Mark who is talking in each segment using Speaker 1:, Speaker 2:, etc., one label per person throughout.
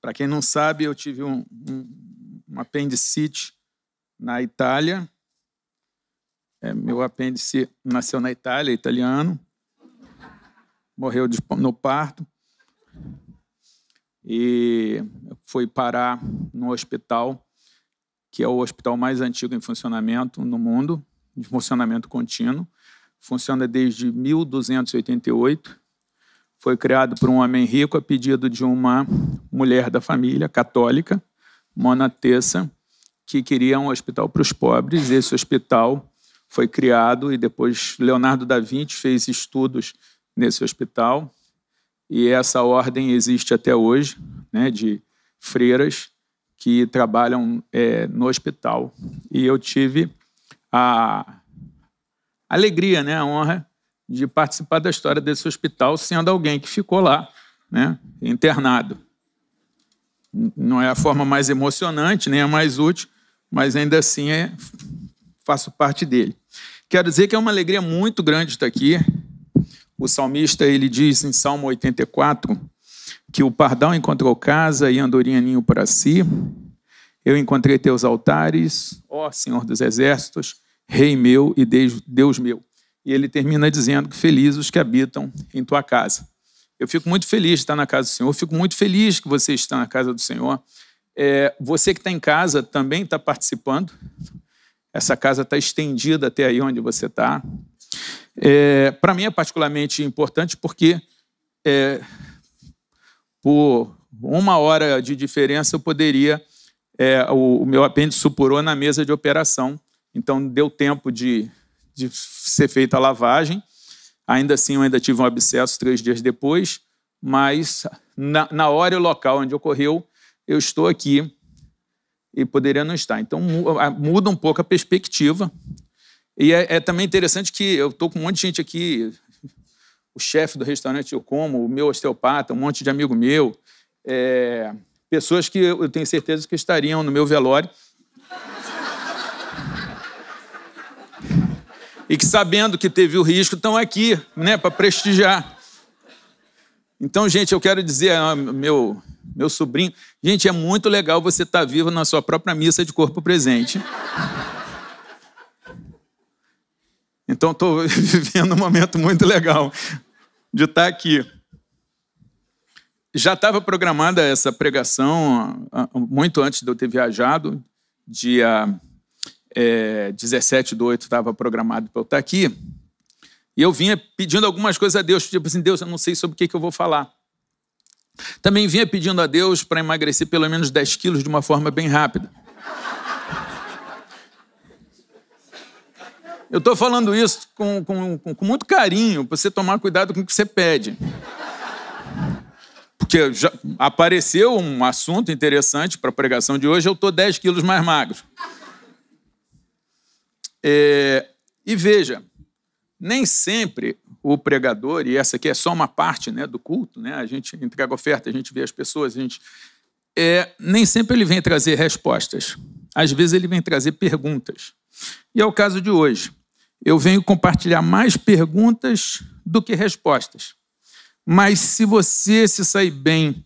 Speaker 1: Para quem não sabe, eu tive um apendicite na Itália. Meu apêndice nasceu na Itália, italiano. Morreu no parto. E foi parar no hospital, que é o hospital mais antigo em funcionamento no mundo, de funcionamento contínuo. Funciona desde 1288. Foi criado por um homem rico a pedido de uma mulher da família católica, Mona Tessa, que queria um hospital para os pobres. Esse hospital foi criado e depois Leonardo da Vinci fez estudos nesse hospital. E essa ordem existe até hoje, né, de freiras que trabalham no hospital. E eu tive a alegria, né, a honra de participar da história desse hospital, sendo alguém que ficou lá, né, internado. Não é a forma mais emocionante, nem a mais útil, mas ainda assim faço parte dele. Quero dizer que é uma alegria muito grande estar aqui. O salmista, ele diz em Salmo 84 que o pardal encontrou casa e a andorinha ninho para si. Eu encontrei teus altares, ó Senhor dos exércitos, Rei meu e Deus meu. E ele termina dizendo que felizes os que habitam em tua casa. Eu fico muito feliz de estar na casa do Senhor, fico muito feliz que você está na casa do Senhor. Você que está em casa também está participando. Essa casa está estendida até aí onde você está. Para mim é particularmente importante porque por 1 hora de diferença eu poderia... o meu apêndice supurou na mesa de operação, então deu tempo de ser feita a lavagem. Ainda assim, eu ainda tive um abscesso 3 dias depois, mas na hora e local onde ocorreu, eu estou aqui e poderia não estar. Então, muda um pouco a perspectiva. E é também interessante que eu estou com um monte de gente aqui, o chefe do restaurante Eu Como, o meu osteopata, um monte de amigo meu, pessoas que eu tenho certeza que estariam no meu velório, e que, sabendo que teve o risco, estão aqui, né, para prestigiar. Então, gente, eu quero dizer, meu sobrinho, gente, é muito legal você estar vivo na sua própria missa de corpo presente. Então, estou vivendo um momento muito legal de estar aqui. Já estava programada essa pregação muito antes de eu ter viajado, dia 17/8 estava programado para eu estar aqui, e eu vinha pedindo algumas coisas a Deus, tipo assim, Deus, eu não sei sobre o que eu vou falar. Também vinha pedindo a Deus para emagrecer pelo menos 10 quilos de uma forma bem rápida. Eu estou falando isso com muito carinho, para você tomar cuidado com o que você pede. Porque já apareceu um assunto interessante para a pregação de hoje, eu estou 10 quilos mais magro. E veja, nem sempre o pregador, e essa aqui é só uma parte, né, do culto, né, a gente entrega oferta, a gente vê as pessoas, nem sempre ele vem trazer respostas. Às vezes ele vem trazer perguntas. E é o caso de hoje. Eu venho compartilhar mais perguntas do que respostas. Mas se você se sair bem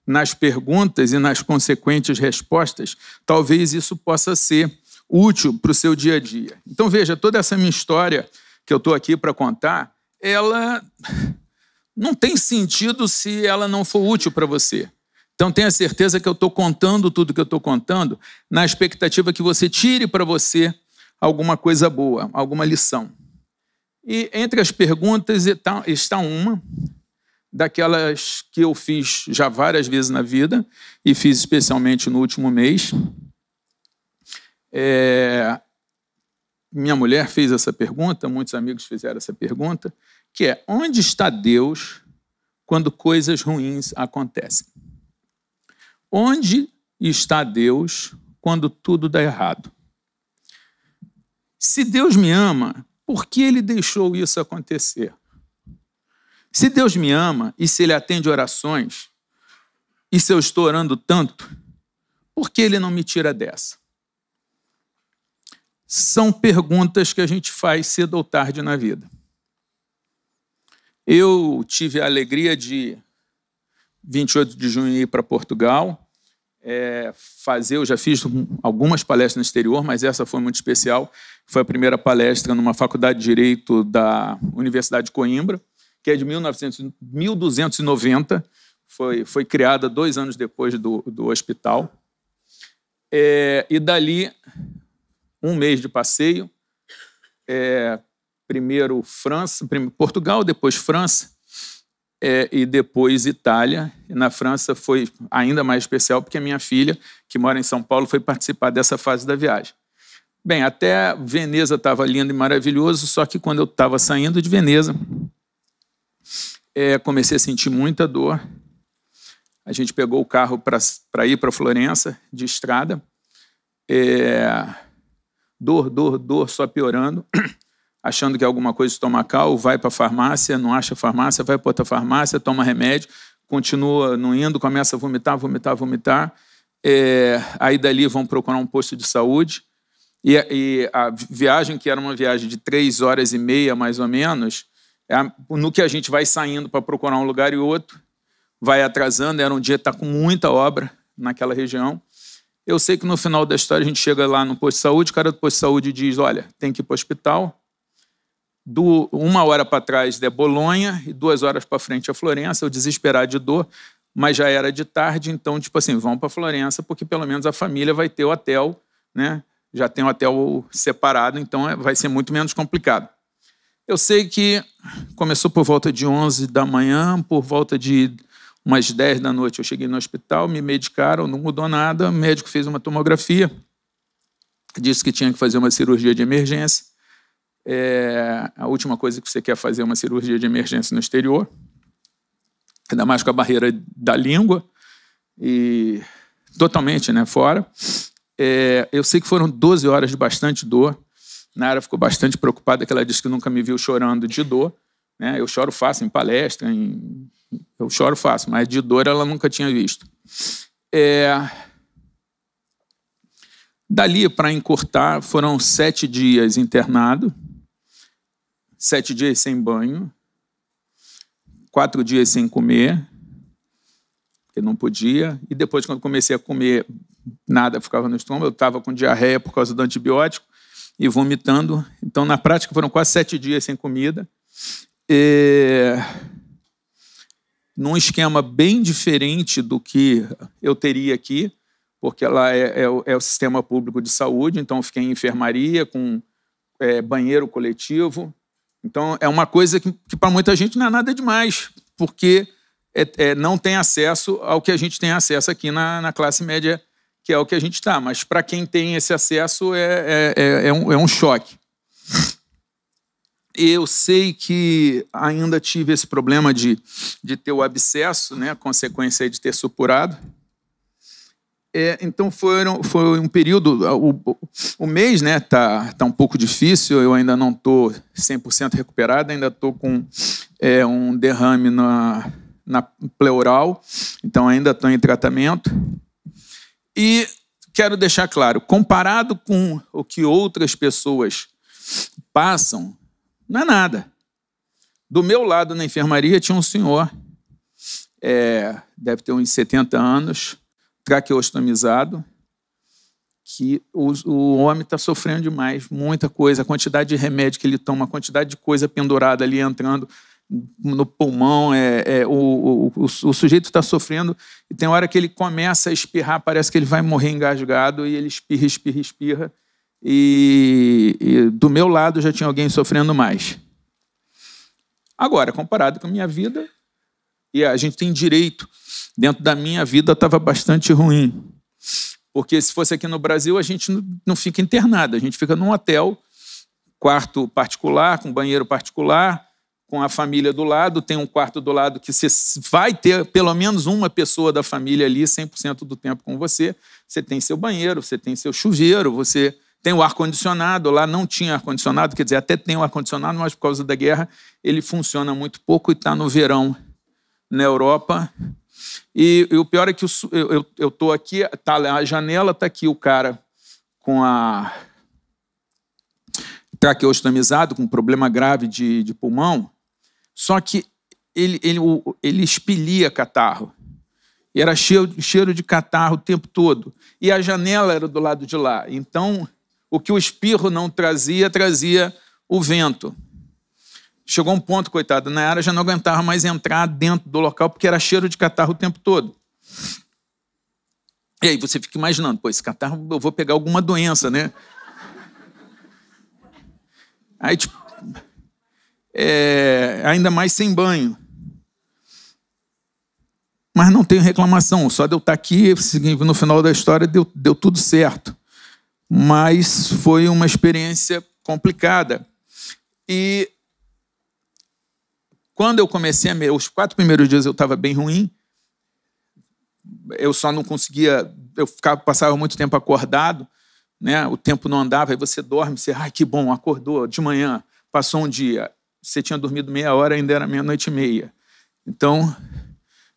Speaker 1: nas perguntas e nas consequentes respostas, talvez isso possa ser útil para o seu dia a dia. Então, veja, toda essa minha história que eu estou aqui para contar, ela não tem sentido se ela não for útil para você. Então, tenha certeza que eu estou contando tudo que eu estou contando na expectativa que você tire para você alguma coisa boa, alguma lição. E entre as perguntas está uma daquelas que eu fiz já várias vezes na vida e fiz especialmente no último mês. Minha mulher fez essa pergunta, muitos amigos fizeram essa pergunta, que é: onde está Deus quando coisas ruins acontecem? Onde está Deus quando tudo dá errado? Se Deus me ama, por que Ele deixou isso acontecer? Se Deus me ama e se Ele atende orações, e se eu estou orando tanto, por que Ele não me tira dessa? São perguntas que a gente faz cedo ou tarde na vida. Eu tive a alegria de 28 de junho ir para Portugal, eu já fiz algumas palestras no exterior, mas essa foi muito especial. Foi a primeira palestra numa faculdade de Direito da Universidade de Coimbra, que é de 1290, foi criada 2 anos depois do hospital. E dali, 1 mês de passeio, primeiro Portugal, depois França, e depois Itália. E na França foi ainda mais especial, porque a minha filha, que mora em São Paulo, foi participar dessa fase da viagem. Bem, até Veneza estava lindo e maravilhoso, só que quando eu estava saindo de Veneza, comecei a sentir muita dor. A gente pegou o carro para ir para Florença, de estrada. Dor, só piorando. Achando que é alguma coisa estomacal, vai para a farmácia, não acha farmácia, vai para outra farmácia, toma remédio, continua não indo, começa a vomitar. Aí dali vão procurar um posto de saúde. E a viagem, que era uma viagem de 3 horas e meia, mais ou menos, no que a gente vai saindo para procurar um lugar e outro, vai atrasando. Era um dia que está com muita obra naquela região. Eu sei que no final da história a gente chega lá no posto de saúde, o cara do posto de saúde diz, olha, tem que ir para o hospital. 1 hora para trás é Bolonha e 2 horas para frente é Florença. Eu desesperado de dor, mas já era de tarde, então, tipo assim, vão para Florença, porque pelo menos a família vai ter o hotel, né? Já tem um hotel separado, então vai ser muito menos complicado. Eu sei que começou por volta de 11 da manhã, por volta de umas 10 da noite eu cheguei no hospital, me medicaram, não mudou nada, o médico fez uma tomografia, disse que tinha que fazer uma cirurgia de emergência. A última coisa que você quer fazer é uma cirurgia de emergência no exterior, ainda mais com a barreira da língua, e totalmente, né, fora. Eu sei que foram 12 horas de bastante dor. Nara ficou bastante preocupada, que ela disse que nunca me viu chorando de dor, né? Eu choro fácil em palestra, eu choro fácil, mas de dor ela nunca tinha visto. Dali, para encurtar, foram 7 dias internado, 7 dias sem banho, 4 dias sem comer, porque não podia. E depois, quando comecei a comer, nada ficava no estômago. Eu estava com diarreia por causa do antibiótico e vomitando. Então, na prática, foram quase 7 dias sem comida. Num esquema bem diferente do que eu teria aqui, porque lá é o sistema público de saúde, então eu fiquei em enfermaria, com banheiro coletivo. Então, é uma coisa que para muita gente não é nada demais, porque não tem acesso ao que a gente tem acesso aqui na classe média, que é o que a gente está. Mas para quem tem esse acesso é um choque. Eu sei que ainda tive esse problema de ter o abscesso, né, consequência de ter supurado. Então, foi um período... O mês, né, tá um pouco difícil, eu ainda não estou 100% recuperado, ainda estou com um derrame na pleural, então ainda estou em tratamento. E quero deixar claro, comparado com o que outras pessoas passam, não é nada. Do meu lado, na enfermaria, tinha um senhor, deve ter uns 70 anos, traqueostomizado, que o homem está sofrendo demais, muita coisa, a quantidade de remédio que ele toma, a quantidade de coisa pendurada ali entrando no pulmão, o sujeito está sofrendo, e tem hora que ele começa a espirrar, parece que ele vai morrer engasgado, e ele espirra, e do meu lado já tinha alguém sofrendo mais. Agora, comparado com a minha vida, e a gente tem direito, dentro da minha vida estava bastante ruim, porque se fosse aqui no Brasil a gente não fica internado, a gente fica num hotel, quarto particular, com banheiro particular, com a família do lado, tem um quarto do lado que você vai ter pelo menos uma pessoa da família ali 100% do tempo com você, você tem seu banheiro, você tem seu chuveiro, você tem o ar-condicionado, lá não tinha ar-condicionado, quer dizer, até tem o ar-condicionado, mas por causa da guerra ele funciona muito pouco e está no verão na Europa. E o pior é que eu estou aqui, tá, a janela está aqui o cara com a traqueostomizado, com problema grave de pulmão, só que ele expelia catarro. E era cheiro de catarro o tempo todo. E a janela era do lado de lá. Então, o que o espirro não trazia, trazia o vento. Chegou um ponto, coitada, Nayara já não aguentava mais entrar dentro do local, porque era cheiro de catarro o tempo todo. E aí você fica imaginando, pô, esse catarro eu vou pegar alguma doença, né? Aí, tipo, ainda mais sem banho. Mas não tenho reclamação, só de eu estar aqui, no final da história deu tudo certo. Mas foi uma experiência complicada. E quando eu comecei os 4 primeiros dias eu estava bem ruim, eu só não conseguia, passava muito tempo acordado, né? O tempo não andava, aí você dorme, você, ai, que bom, acordou de manhã, passou um dia, você tinha dormido meia hora, ainda era 00:30. Então,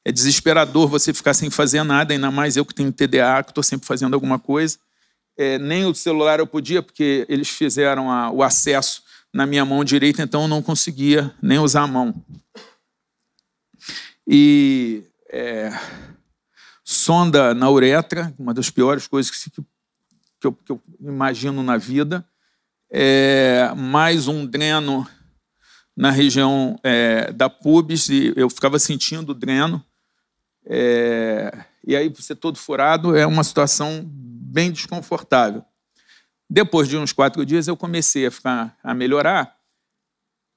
Speaker 1: é desesperador você ficar sem fazer nada, ainda mais eu que tenho TDA, que estou sempre fazendo alguma coisa. Nem o celular eu podia, porque eles fizeram o acesso na minha mão direita, então eu não conseguia nem usar a mão. E sonda na uretra, uma das piores coisas que eu imagino na vida. Mais um dreno na região da pubis, e eu ficava sentindo o dreno. E aí você todo furado, é uma situação bem desconfortável. Depois de uns 4 dias eu comecei a melhorar,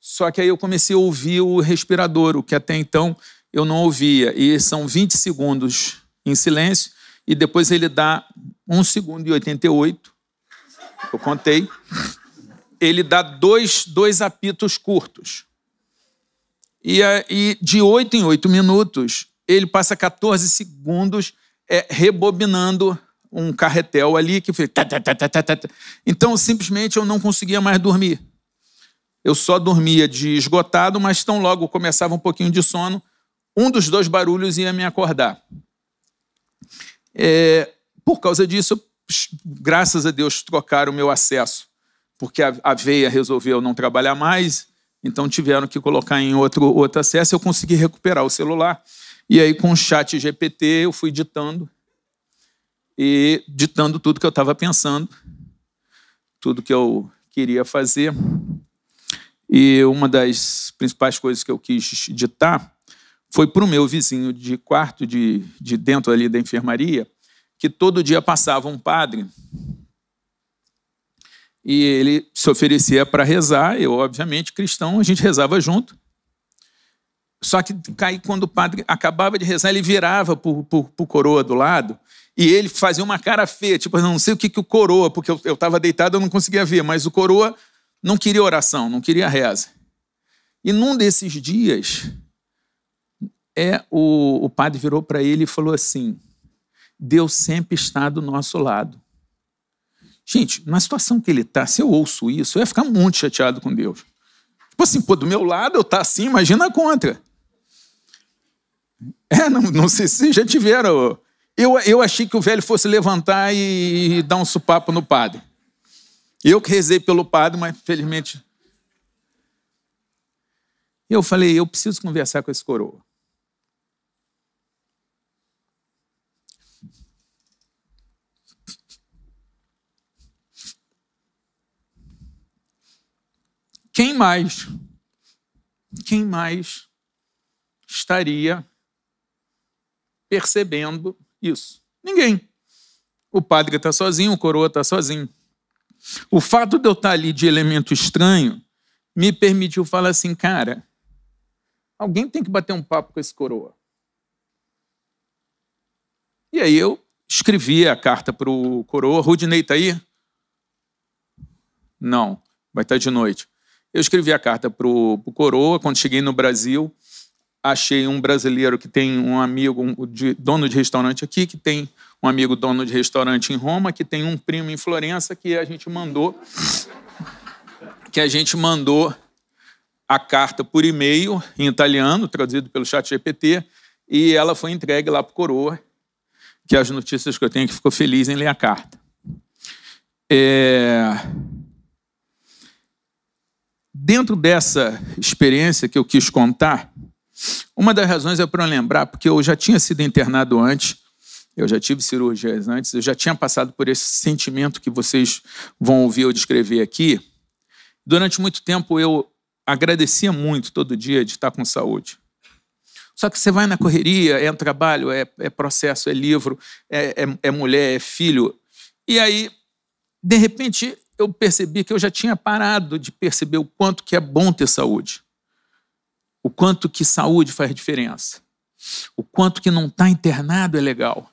Speaker 1: só que aí eu comecei a ouvir o respirador, o que até então eu não ouvia, e são 20 segundos em silêncio, e depois ele dá 1 segundo e 88, eu contei, ele dá dois apitos curtos, e de 8 em 8 minutos, ele passa 14 segundos rebobinando um carretel ali que foi... Então, simplesmente, eu não conseguia mais dormir. Eu só dormia de esgotado, mas tão logo começava um pouquinho de sono, um dos 2 barulhos ia me acordar. Por causa disso, graças a Deus, trocaram o meu acesso, porque a veia resolveu não trabalhar mais, então tiveram que colocar em outro acesso, eu consegui recuperar o celular. E aí, com o chat GPT, eu fui ditando tudo que eu estava pensando, tudo que eu queria fazer. E uma das principais coisas que eu quis ditar foi para o meu vizinho de quarto, de dentro ali da enfermaria, que todo dia passava um padre e ele se oferecia para rezar. Eu, obviamente, cristão, a gente rezava junto. Só que quando o padre acabava de rezar, ele virava para o coroa do lado e ele fazia uma cara feia, tipo, não sei o que o coroa, porque eu estava deitado, eu não conseguia ver, mas o coroa não queria oração, não queria reza. E num desses dias, o padre virou para ele e falou assim, Deus sempre está do nosso lado. Gente, na situação que ele está, se eu ouço isso, eu ia ficar muito chateado com Deus. Tipo assim, pô, do meu lado eu estou assim, imagina contra. Não sei se já tiveram. Eu achei que o velho fosse levantar e dar um supapo no padre. Eu que rezei pelo padre, mas felizmente... Eu falei, eu preciso conversar com esse coroa. Quem mais estaria percebendo isso? Ninguém. O padre está sozinho, o coroa está sozinho. O fato de eu estar ali de elemento estranho me permitiu falar assim, cara, alguém tem que bater um papo com esse coroa. E aí eu escrevi a carta para o coroa. Rudinei está aí? Não, vai estar de noite. Eu escrevi a carta para o coroa. Quando cheguei no Brasil, achei um brasileiro que tem um amigo, dono de restaurante aqui, que tem um amigo dono de restaurante em Roma, que tem um primo em Florença, que a gente mandou a carta por e-mail, em italiano, traduzido pelo ChatGPT, e ela foi entregue lá para o coroa, que as notícias que eu tenho é que ficou feliz em ler a carta. Dentro dessa experiência que eu quis contar, Uma das razões é para eu lembrar, porque eu já tinha sido internado antes, eu já tive cirurgias antes, eu já tinha passado por esse sentimento que vocês vão ouvir eu descrever aqui. Durante muito tempo eu agradecia muito todo dia de estar com saúde. Só que você vai na correria, é trabalho, é processo, é livro, é mulher, é filho. E aí, de repente, eu percebi que eu já tinha parado de perceber o quanto que é bom ter saúde. O quanto que saúde faz diferença. O quanto que não estar internado é legal.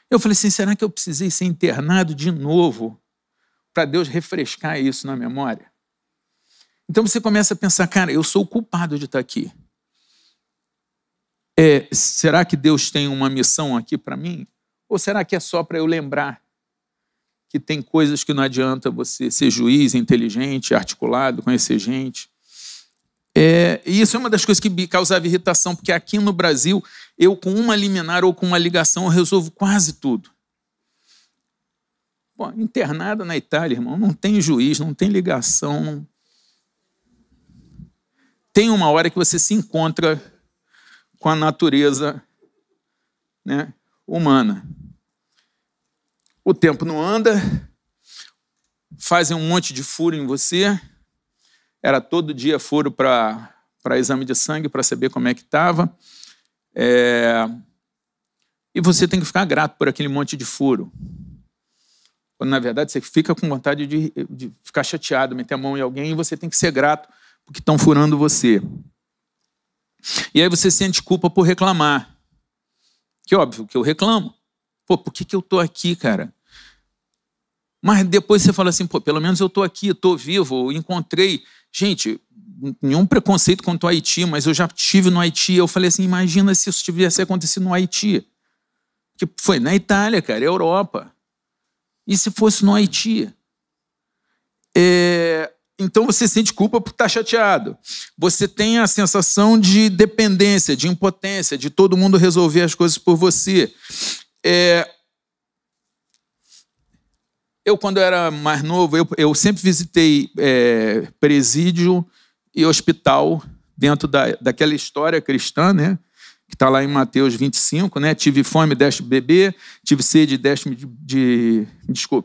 Speaker 1: Eu falei assim, será que eu precisei ser internado de novo para Deus refrescar isso na memória? Então você começa a pensar, cara, eu sou o culpado de estar aqui. Será que Deus tem uma missão aqui para mim? Ou será que é só para eu lembrar que tem coisas que não adianta você ser juiz, inteligente, articulado, conhecer gente? E isso é uma das coisas que me causava irritação, porque aqui no Brasil, eu com uma liminar ou com uma ligação, eu resolvo quase tudo. Pô, internada na Itália, irmão, não tem juiz, não tem ligação. Não... Tem uma hora que você se encontra com a natureza, né, humana. O tempo não anda, fazem um monte de furo em você. Era todo dia furo para exame de sangue, para saber como é que estava. E você tem que ficar grato por aquele monte de furo. Quando, na verdade, você fica com vontade de ficar chateado, meter a mão em alguém, e você tem que ser grato porque estão furando você. E aí você sente culpa por reclamar. Que óbvio que eu reclamo. Pô, por que eu estou aqui, cara? Mas depois você fala assim, pô, pelo menos eu estou aqui, estou vivo, encontrei... Gente, nenhum preconceito contra o Haiti, mas eu já estive no Haiti. Eu falei assim, imagina se isso tivesse acontecido no Haiti. Que foi na Itália, cara, Europa. E se fosse no Haiti? Então você sente culpa por estar chateado. Você tem a sensação de dependência, de impotência, de todo mundo resolver as coisas por você. Eu, quando era mais novo, eu sempre visitei presídio e hospital dentro daquela história cristã, né? Que está lá em Mateus 25, né? Tive fome, deste-me beber, tive sede, deste-me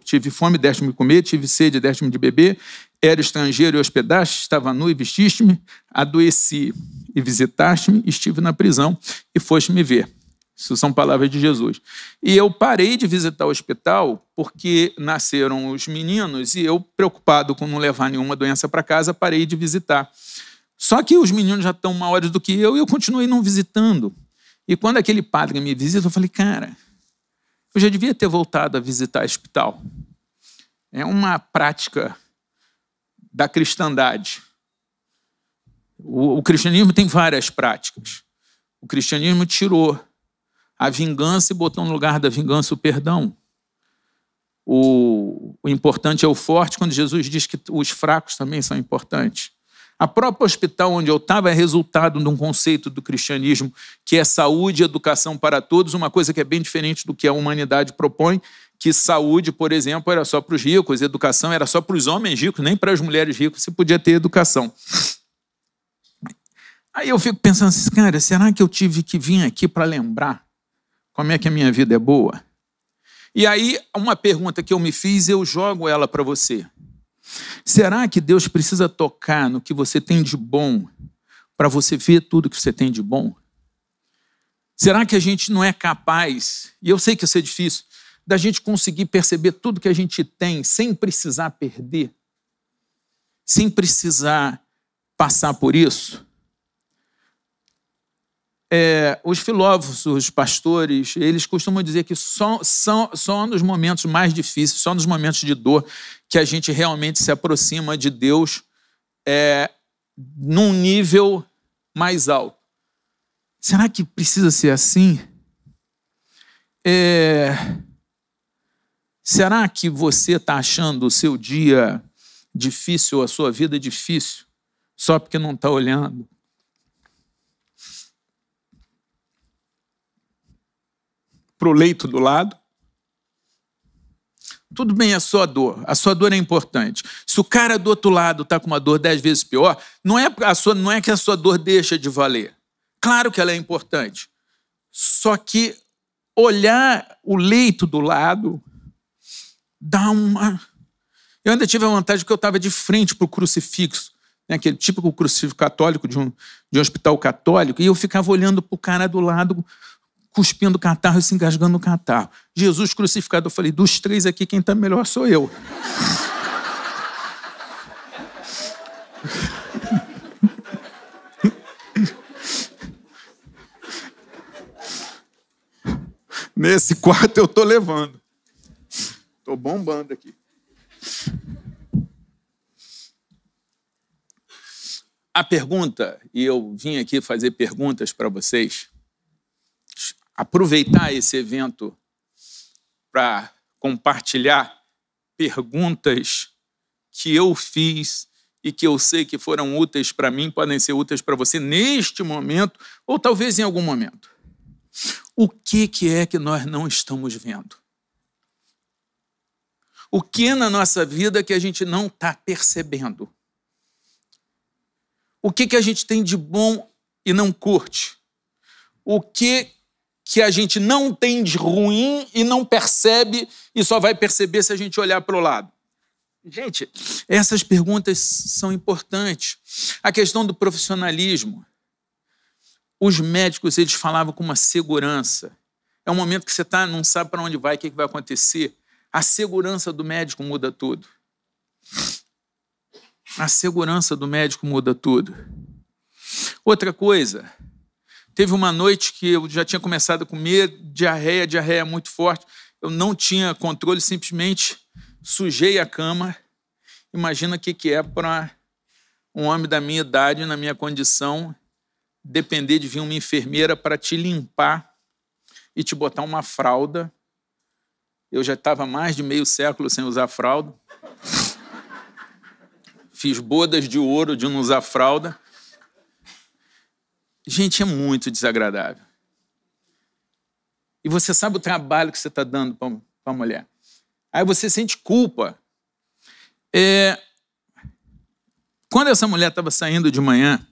Speaker 1: tive fome, deste-me comer, tive sede, deste-me de beber, era estrangeiro e hospedaste, estava nu e vestiste-me, adoeci e visitaste-me, estive na prisão e foste me ver. Isso são palavras de Jesus. E eu parei de visitar o hospital porque nasceram os meninos e eu, preocupado com não levar nenhuma doença para casa, parei de visitar. Só que os meninos já estão maiores do que eu e eu continuei não visitando. E quando aquele padre me visita, eu falei, cara, eu já devia ter voltado a visitar o hospital. É uma prática da cristandade. O cristianismo tem várias práticas. O cristianismo tirou a vingança e botou no lugar da vingança o perdão. O importante é o forte, quando Jesus diz que os fracos também são importantes. A própria hospital onde eu estava é resultado de um conceito do cristianismo, que é saúde e educação para todos, uma coisa que é bem diferente do que a humanidade propõe, que saúde, por exemplo, era só para os ricos, educação era só para os homens ricos, nem para as mulheres ricas se podia ter educação. Aí eu fico pensando assim, cara, será que eu tive que vir aqui para lembrar como é que a minha vida é boa? E aí, uma pergunta que eu me fiz, eu jogo ela para você. Será que Deus precisa tocar no que você tem de bom para você ver tudo que você tem de bom? Será que a gente não é capaz, e eu sei que isso é difícil, da gente conseguir perceber tudo que a gente tem sem precisar perder? Sem precisar passar por isso? Os filósofos, os pastores, eles costumam dizer que só nos momentos mais difíceis, só nos momentos de dor, que a gente realmente se aproxima de Deus num nível mais alto. Será que precisa ser assim? Será que você está achando o seu dia difícil, a sua vida difícil, só porque não está olhando para o leito do lado? Tudo bem, a sua dor é importante. Se o cara do outro lado está com uma dor 10 vezes pior, não é que a sua dor deixa de valer. Claro que ela é importante. Só que olhar o leito do lado dá uma... Eu ainda tive a vantagem que eu estava de frente para o crucifixo, né? Aquele típico crucifixo católico de um hospital católico, e eu ficava olhando para o cara do lado, cuspindo o catarro e se engasgando no catarro. Jesus crucificado, eu falei, dos três aqui, quem está melhor sou eu. Nesse quarto eu estou levando. Estou bombando aqui. A pergunta, e eu vim aqui fazer perguntas para vocês, aproveitar esse evento para compartilhar perguntas que eu fiz e que eu sei que foram úteis para mim, podem ser úteis para você neste momento, ou talvez em algum momento. O que é que nós não estamos vendo? O que na nossa vida que a gente não está percebendo? O que a gente tem de bom e não curte? O que a gente não tem de ruim e não percebe e só vai perceber se a gente olhar para o lado? Gente, essas perguntas são importantes. A questão do profissionalismo. Os médicos, eles falavam com uma segurança. É um momento que você não sabe para onde vai, o que vai acontecer. A segurança do médico muda tudo. A segurança do médico muda tudo. Outra coisa, teve uma noite que eu já tinha começado a comer diarreia muito forte. Eu não tinha controle, simplesmente sujei a cama. Imagina o que é para um homem da minha idade, na minha condição, depender de vir uma enfermeira para te limpar e te botar uma fralda. Eu já estava mais de meio século sem usar fralda. Fiz bodas de ouro de não usar fralda. Gente, é muito desagradável. E você sabe o trabalho que você está dando para a mulher. Aí você sente culpa. Quando essa mulher estava saindo de manhã,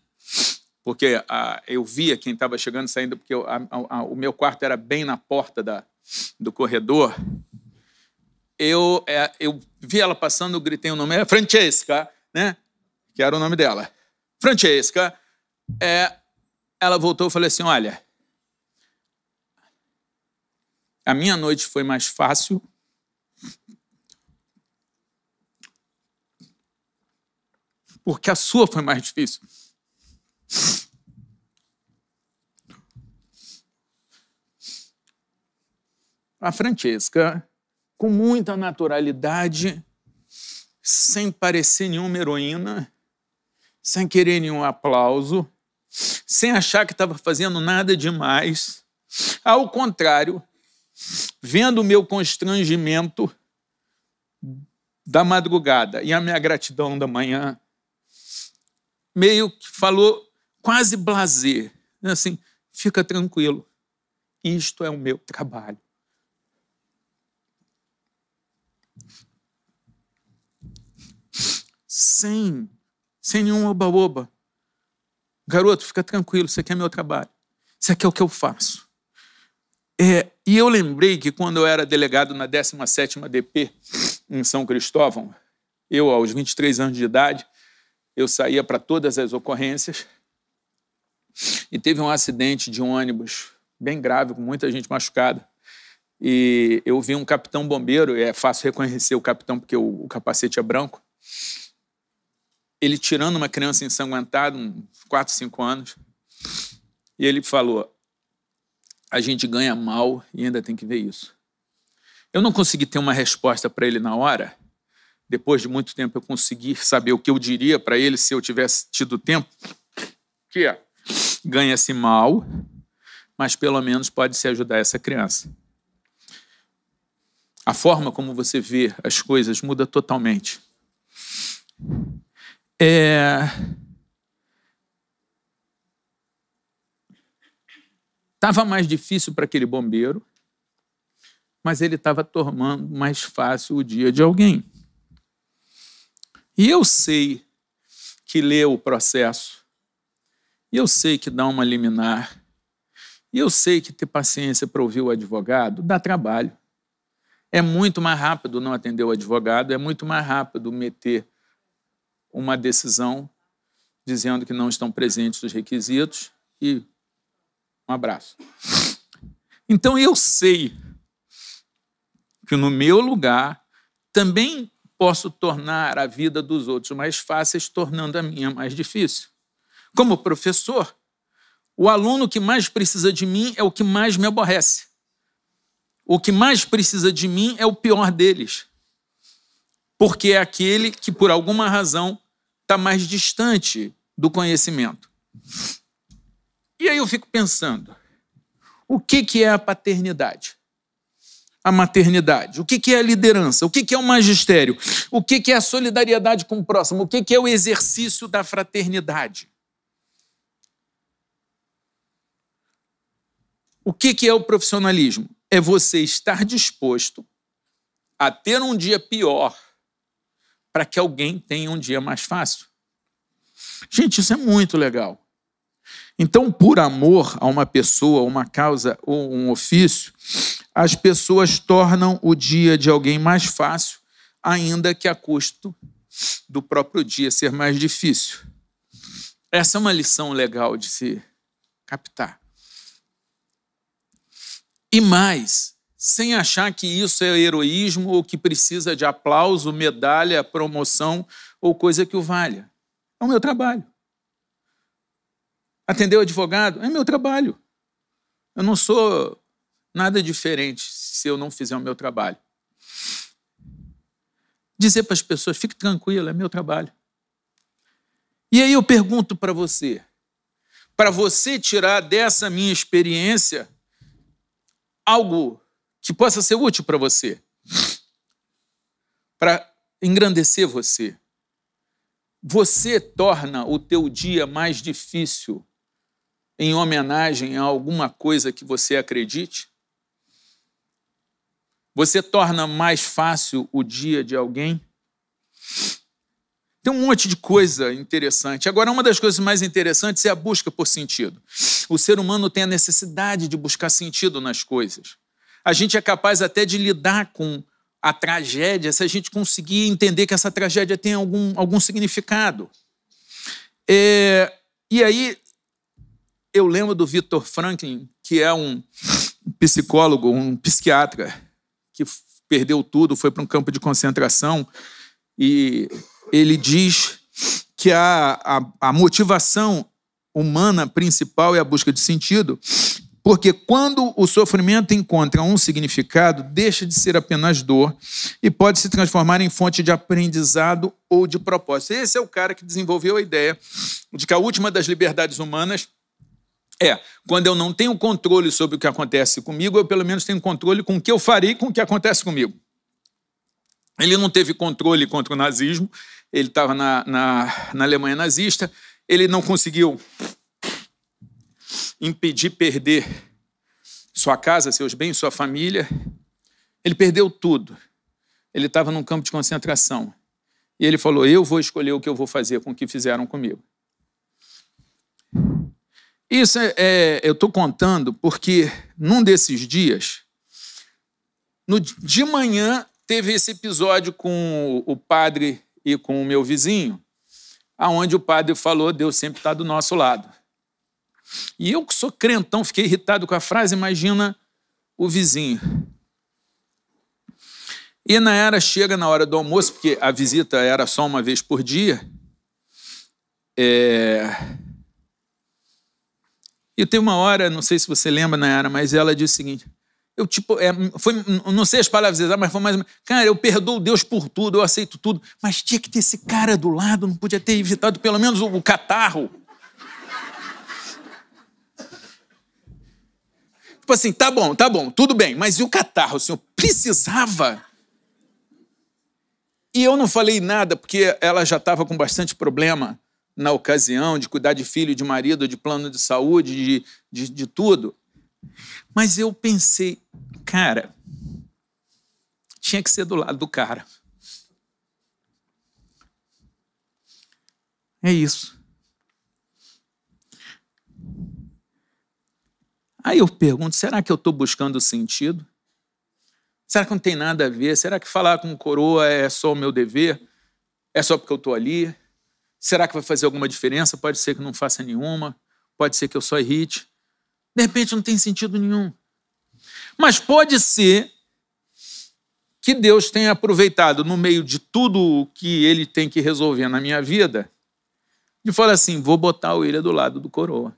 Speaker 1: porque eu via quem estava chegando saindo, porque o meu quarto era bem na porta do corredor, eu vi ela passando, eu gritei o nome, Francesca, né? Que era o nome dela. Francesca. Ela voltou e falou assim, olha, a minha noite foi mais fácil porque a sua foi mais difícil. A Francesca, com muita naturalidade, sem parecer nenhuma heroína, sem querer nenhum aplauso, sem achar que estava fazendo nada demais. Ao contrário, vendo o meu constrangimento da madrugada e a minha gratidão da manhã, meio que falou quase blasé, assim, fica tranquilo, isto é o meu trabalho. Sem nenhum oba-oba. Garoto, fica tranquilo, isso aqui é meu trabalho. Isso aqui é o que eu faço. E eu lembrei que quando eu era delegado na 17ª DP, em São Cristóvão, eu, aos 23 anos de idade, eu saía para todas as ocorrências e teve um acidente de um ônibus bem grave, com muita gente machucada. E eu vi um capitão bombeiro, é fácil reconhecer o capitão porque o capacete é branco, ele tirando uma criança ensanguentada, uns 4, 5 anos, e ele falou, a gente ganha mal e ainda tem que ver isso. Eu não consegui ter uma resposta para ele na hora. Depois de muito tempo eu consegui saber o que eu diria para ele se eu tivesse tido tempo, que é, ganha-se mal, mas pelo menos pode-se ajudar essa criança. A forma como você vê as coisas muda totalmente. Estava mais difícil para aquele bombeiro, mas ele estava tornando mais fácil o dia de alguém. E eu sei que leu o processo, E eu sei que dá uma liminar. E eu sei que ter paciência para ouvir o advogado dá trabalho. É muito mais rápido não atender o advogado, é muito mais rápido meter uma decisão dizendo que não estão presentes os requisitos e um abraço. Então eu sei que no meu lugar também posso tornar a vida dos outros mais fáceis, tornando a minha mais difícil. Como professor, o aluno que mais precisa de mim é o que mais me aborrece. O que mais precisa de mim é o pior deles, porque é aquele que, por alguma razão, está mais distante do conhecimento. E aí eu fico pensando, o que é a paternidade? A maternidade? O que é a liderança? O que é o magistério? O que é a solidariedade com o próximo? O que é o exercício da fraternidade? O que é o profissionalismo? É você estar disposto a ter um dia pior para que alguém tenha um dia mais fácil. Gente, isso é muito legal. Então, por amor a uma pessoa, uma causa ou um ofício, as pessoas tornam o dia de alguém mais fácil, ainda que a custo do próprio dia ser mais difícil. Essa é uma lição legal de se captar. E mais, sem achar que isso é heroísmo ou que precisa de aplauso, medalha, promoção ou coisa que o valha. É o meu trabalho. Atender o advogado é meu trabalho. Eu não sou nada diferente se eu não fizer o meu trabalho. Dizer para as pessoas, fique tranquilo, é meu trabalho. E aí eu pergunto para você tirar dessa minha experiência algo que possa ser útil para você, para engrandecer você. Você torna o teu dia mais difícil em homenagem a alguma coisa que você acredite? Você torna mais fácil o dia de alguém? Tem um monte de coisa interessante. Agora, uma das coisas mais interessantes é a busca por sentido. O ser humano tem a necessidade de buscar sentido nas coisas. A gente é capaz até de lidar com a tragédia se a gente conseguir entender que essa tragédia tem algum significado. E aí, eu lembro do Viktor Frankl, que é um psicólogo, um psiquiatra, que perdeu tudo, foi para um campo de concentração, e ele diz que a motivação humana principal é a busca de sentido, porque quando o sofrimento encontra um significado, deixa de ser apenas dor e pode se transformar em fonte de aprendizado ou de propósito. Esse é o cara que desenvolveu a ideia de que a última das liberdades humanas é, quando eu não tenho controle sobre o que acontece comigo, eu pelo menos tenho controle com o que eu farei com o que acontece comigo. Ele não teve controle contra o nazismo, ele estava na Alemanha nazista, ele não conseguiu impedir perder sua casa, seus bens, sua família. Ele perdeu tudo. Ele estava num campo de concentração. E ele falou, eu vou escolher o que eu vou fazer com o que fizeram comigo. Isso eu estou contando porque num desses dias, de manhã, teve esse episódio com o padre e com o meu vizinho, onde o padre falou, Deus sempre está do nosso lado. E eu que sou crentão, fiquei irritado com a frase, imagina o vizinho. E chega na hora do almoço, porque a visita era só uma vez por dia, e tem uma hora, não sei se você lembra, Nayara, mas ela disse o seguinte, não sei as palavras exatas, mas foi mais ou menos, cara, eu perdoo Deus por tudo, eu aceito tudo, mas tinha que ter esse cara do lado, não podia ter evitado pelo menos o catarro. Tipo assim, tá bom, tudo bem, mas e o catarro? O senhor precisava? E eu não falei nada, porque ela já estava com bastante problema na ocasião, de cuidar de filho, de marido, de plano de saúde, de tudo. Mas eu pensei, cara, tinha que ser do lado do cara. É isso. Aí eu pergunto, será que eu estou buscando sentido? Será que não tem nada a ver? Será que falar com coroa é só o meu dever? É só porque eu estou ali? Será que vai fazer alguma diferença? Pode ser que não faça nenhuma. Pode ser que eu só irrite. De repente não tem sentido nenhum. Mas pode ser que Deus tenha aproveitado no meio de tudo que ele tem que resolver na minha vida, de falar assim, vou botar o William do lado do coroa.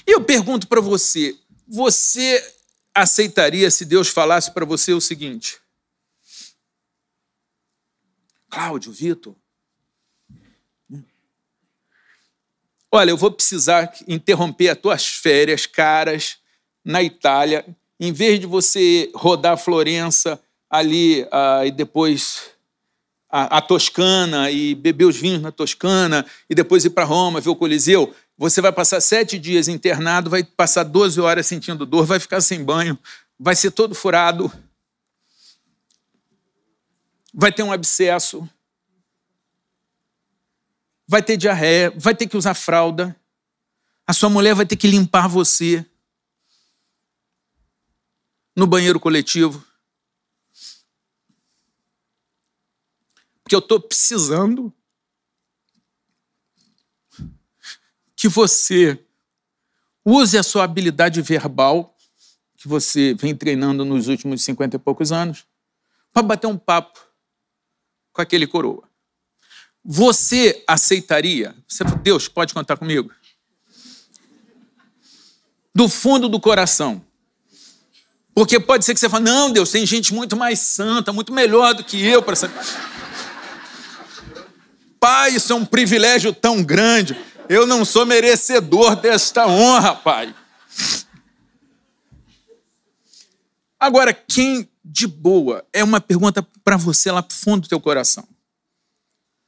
Speaker 1: E eu pergunto para você, você aceitaria se Deus falasse para você o seguinte: Cláudio, Vitor, olha, eu vou precisar interromper as tuas férias caras na Itália. Em vez de você rodar Florença ali e depois a Toscana e beber os vinhos na Toscana e depois ir para Roma, ver o Coliseu, você vai passar 7 dias internado, vai passar 12 horas sentindo dor, vai ficar sem banho, vai ser todo furado, vai ter um abscesso, vai ter diarreia, vai ter que usar fralda, a sua mulher vai ter que limpar você no banheiro coletivo. Porque eu estou precisando que você use a sua habilidade verbal, que você vem treinando nos últimos 50 e poucos anos, para bater um papo com aquele coroa. Você aceitaria? Você fala, Deus, pode contar comigo? Do fundo do coração. Porque pode ser que você fale, não, Deus, tem gente muito mais santa, muito melhor do que eu para saber. Pai, isso é um privilégio tão grande. Eu não sou merecedor desta honra, Pai. Agora, quem de boa? É uma pergunta para você lá pro fundo do teu coração.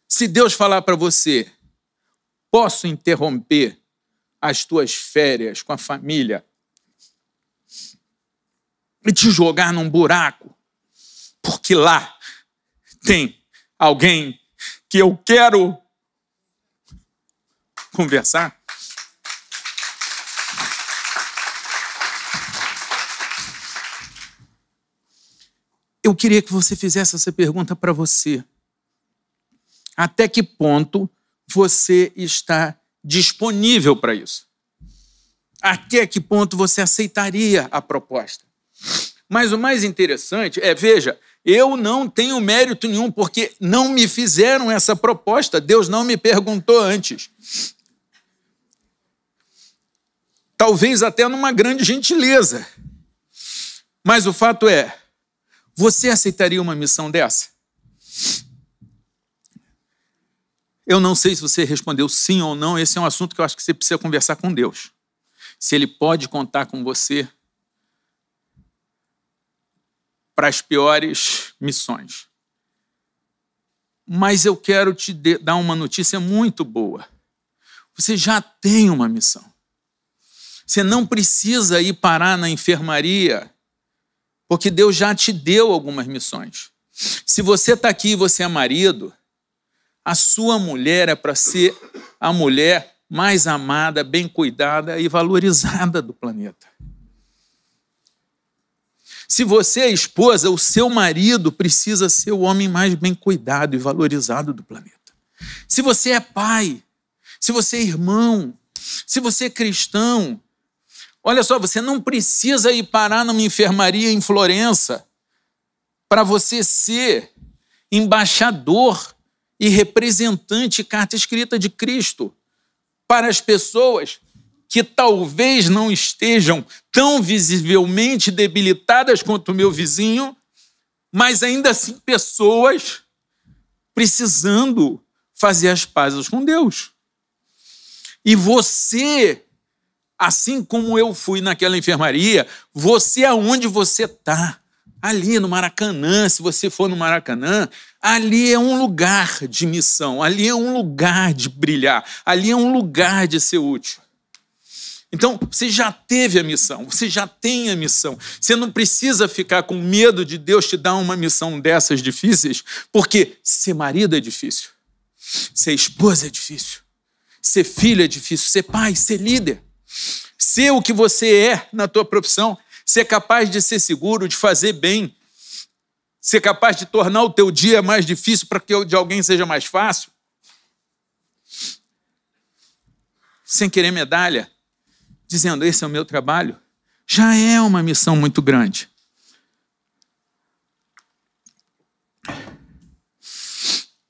Speaker 1: Se Deus falar para você, posso interromper as tuas férias com a família e te jogar num buraco, porque lá tem alguém que eu quero conversar? Eu queria que você fizesse essa pergunta para você. Até que ponto você está disponível para isso? Até que ponto você aceitaria a proposta? Mas o mais interessante é, veja, eu não tenho mérito nenhum, porque não me fizeram essa proposta, Deus não me perguntou antes. Talvez até numa grande gentileza. Mas o fato é, você aceitaria uma missão dessa? Eu não sei se você respondeu sim ou não, esse é um assunto que eu acho que você precisa conversar com Deus. Se Ele pode contar com você para as piores missões. Mas eu quero te dar uma notícia muito boa. Você já tem uma missão. Você não precisa ir parar na enfermaria, porque Deus já te deu algumas missões. Se você está aqui e você é marido, a sua mulher é para ser a mulher mais amada, bem cuidada e valorizada do planeta. Se você é esposa, o seu marido precisa ser o homem mais bem cuidado e valorizado do planeta. Se você é pai, se você é irmão, se você é cristão, olha só, você não precisa ir parar numa enfermaria em Florença para você ser embaixador e representante, carta escrita de Cristo para as pessoas que talvez não estejam tão visivelmente debilitadas quanto o meu vizinho, mas ainda assim pessoas precisando fazer as pazes com Deus. E você, assim como eu fui naquela enfermaria, você aonde você está, ali no Maracanã, se você for no Maracanã, ali é um lugar de missão, ali é um lugar de brilhar, ali é um lugar de ser útil. Então, você já teve a missão, você já tem a missão. Você não precisa ficar com medo de Deus te dar uma missão dessas difíceis, porque ser marido é difícil, ser esposa é difícil, ser filho é difícil, ser pai, ser líder. Ser o que você é na tua profissão, ser capaz de ser seguro, de fazer bem, ser capaz de tornar o teu dia mais difícil para que o de alguém seja mais fácil. Sem querer medalha, dizendo, esse é o meu trabalho, já é uma missão muito grande.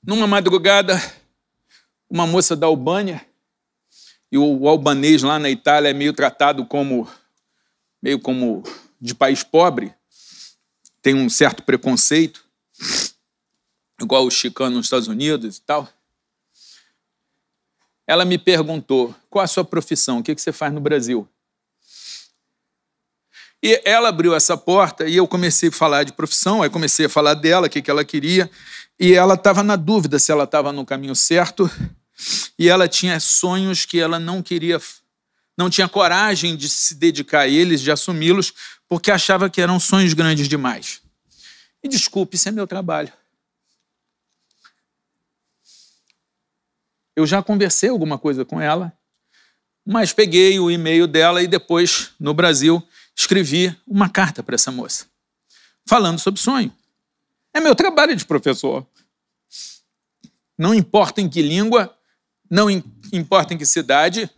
Speaker 1: Numa madrugada, uma moça da Albânia, e o albanês lá na Itália é meio tratado como de país pobre, tem um certo preconceito, igual o chicano nos Estados Unidos e tal. Ela me perguntou, qual a sua profissão? O que você faz no Brasil? E ela abriu essa porta e eu comecei a falar de profissão, aí comecei a falar dela, o que ela queria, e ela estava na dúvida se ela estava no caminho certo, e ela tinha sonhos que ela não queria, não tinha coragem de se dedicar a eles, de assumi-los, porque achava que eram sonhos grandes demais. E desculpe, isso é meu trabalho. Eu já conversei alguma coisa com ela, mas peguei o e-mail dela e depois, no Brasil, escrevi uma carta para essa moça, falando sobre sonho. É meu trabalho de professor. Não importa em que língua, não importa em que cidade,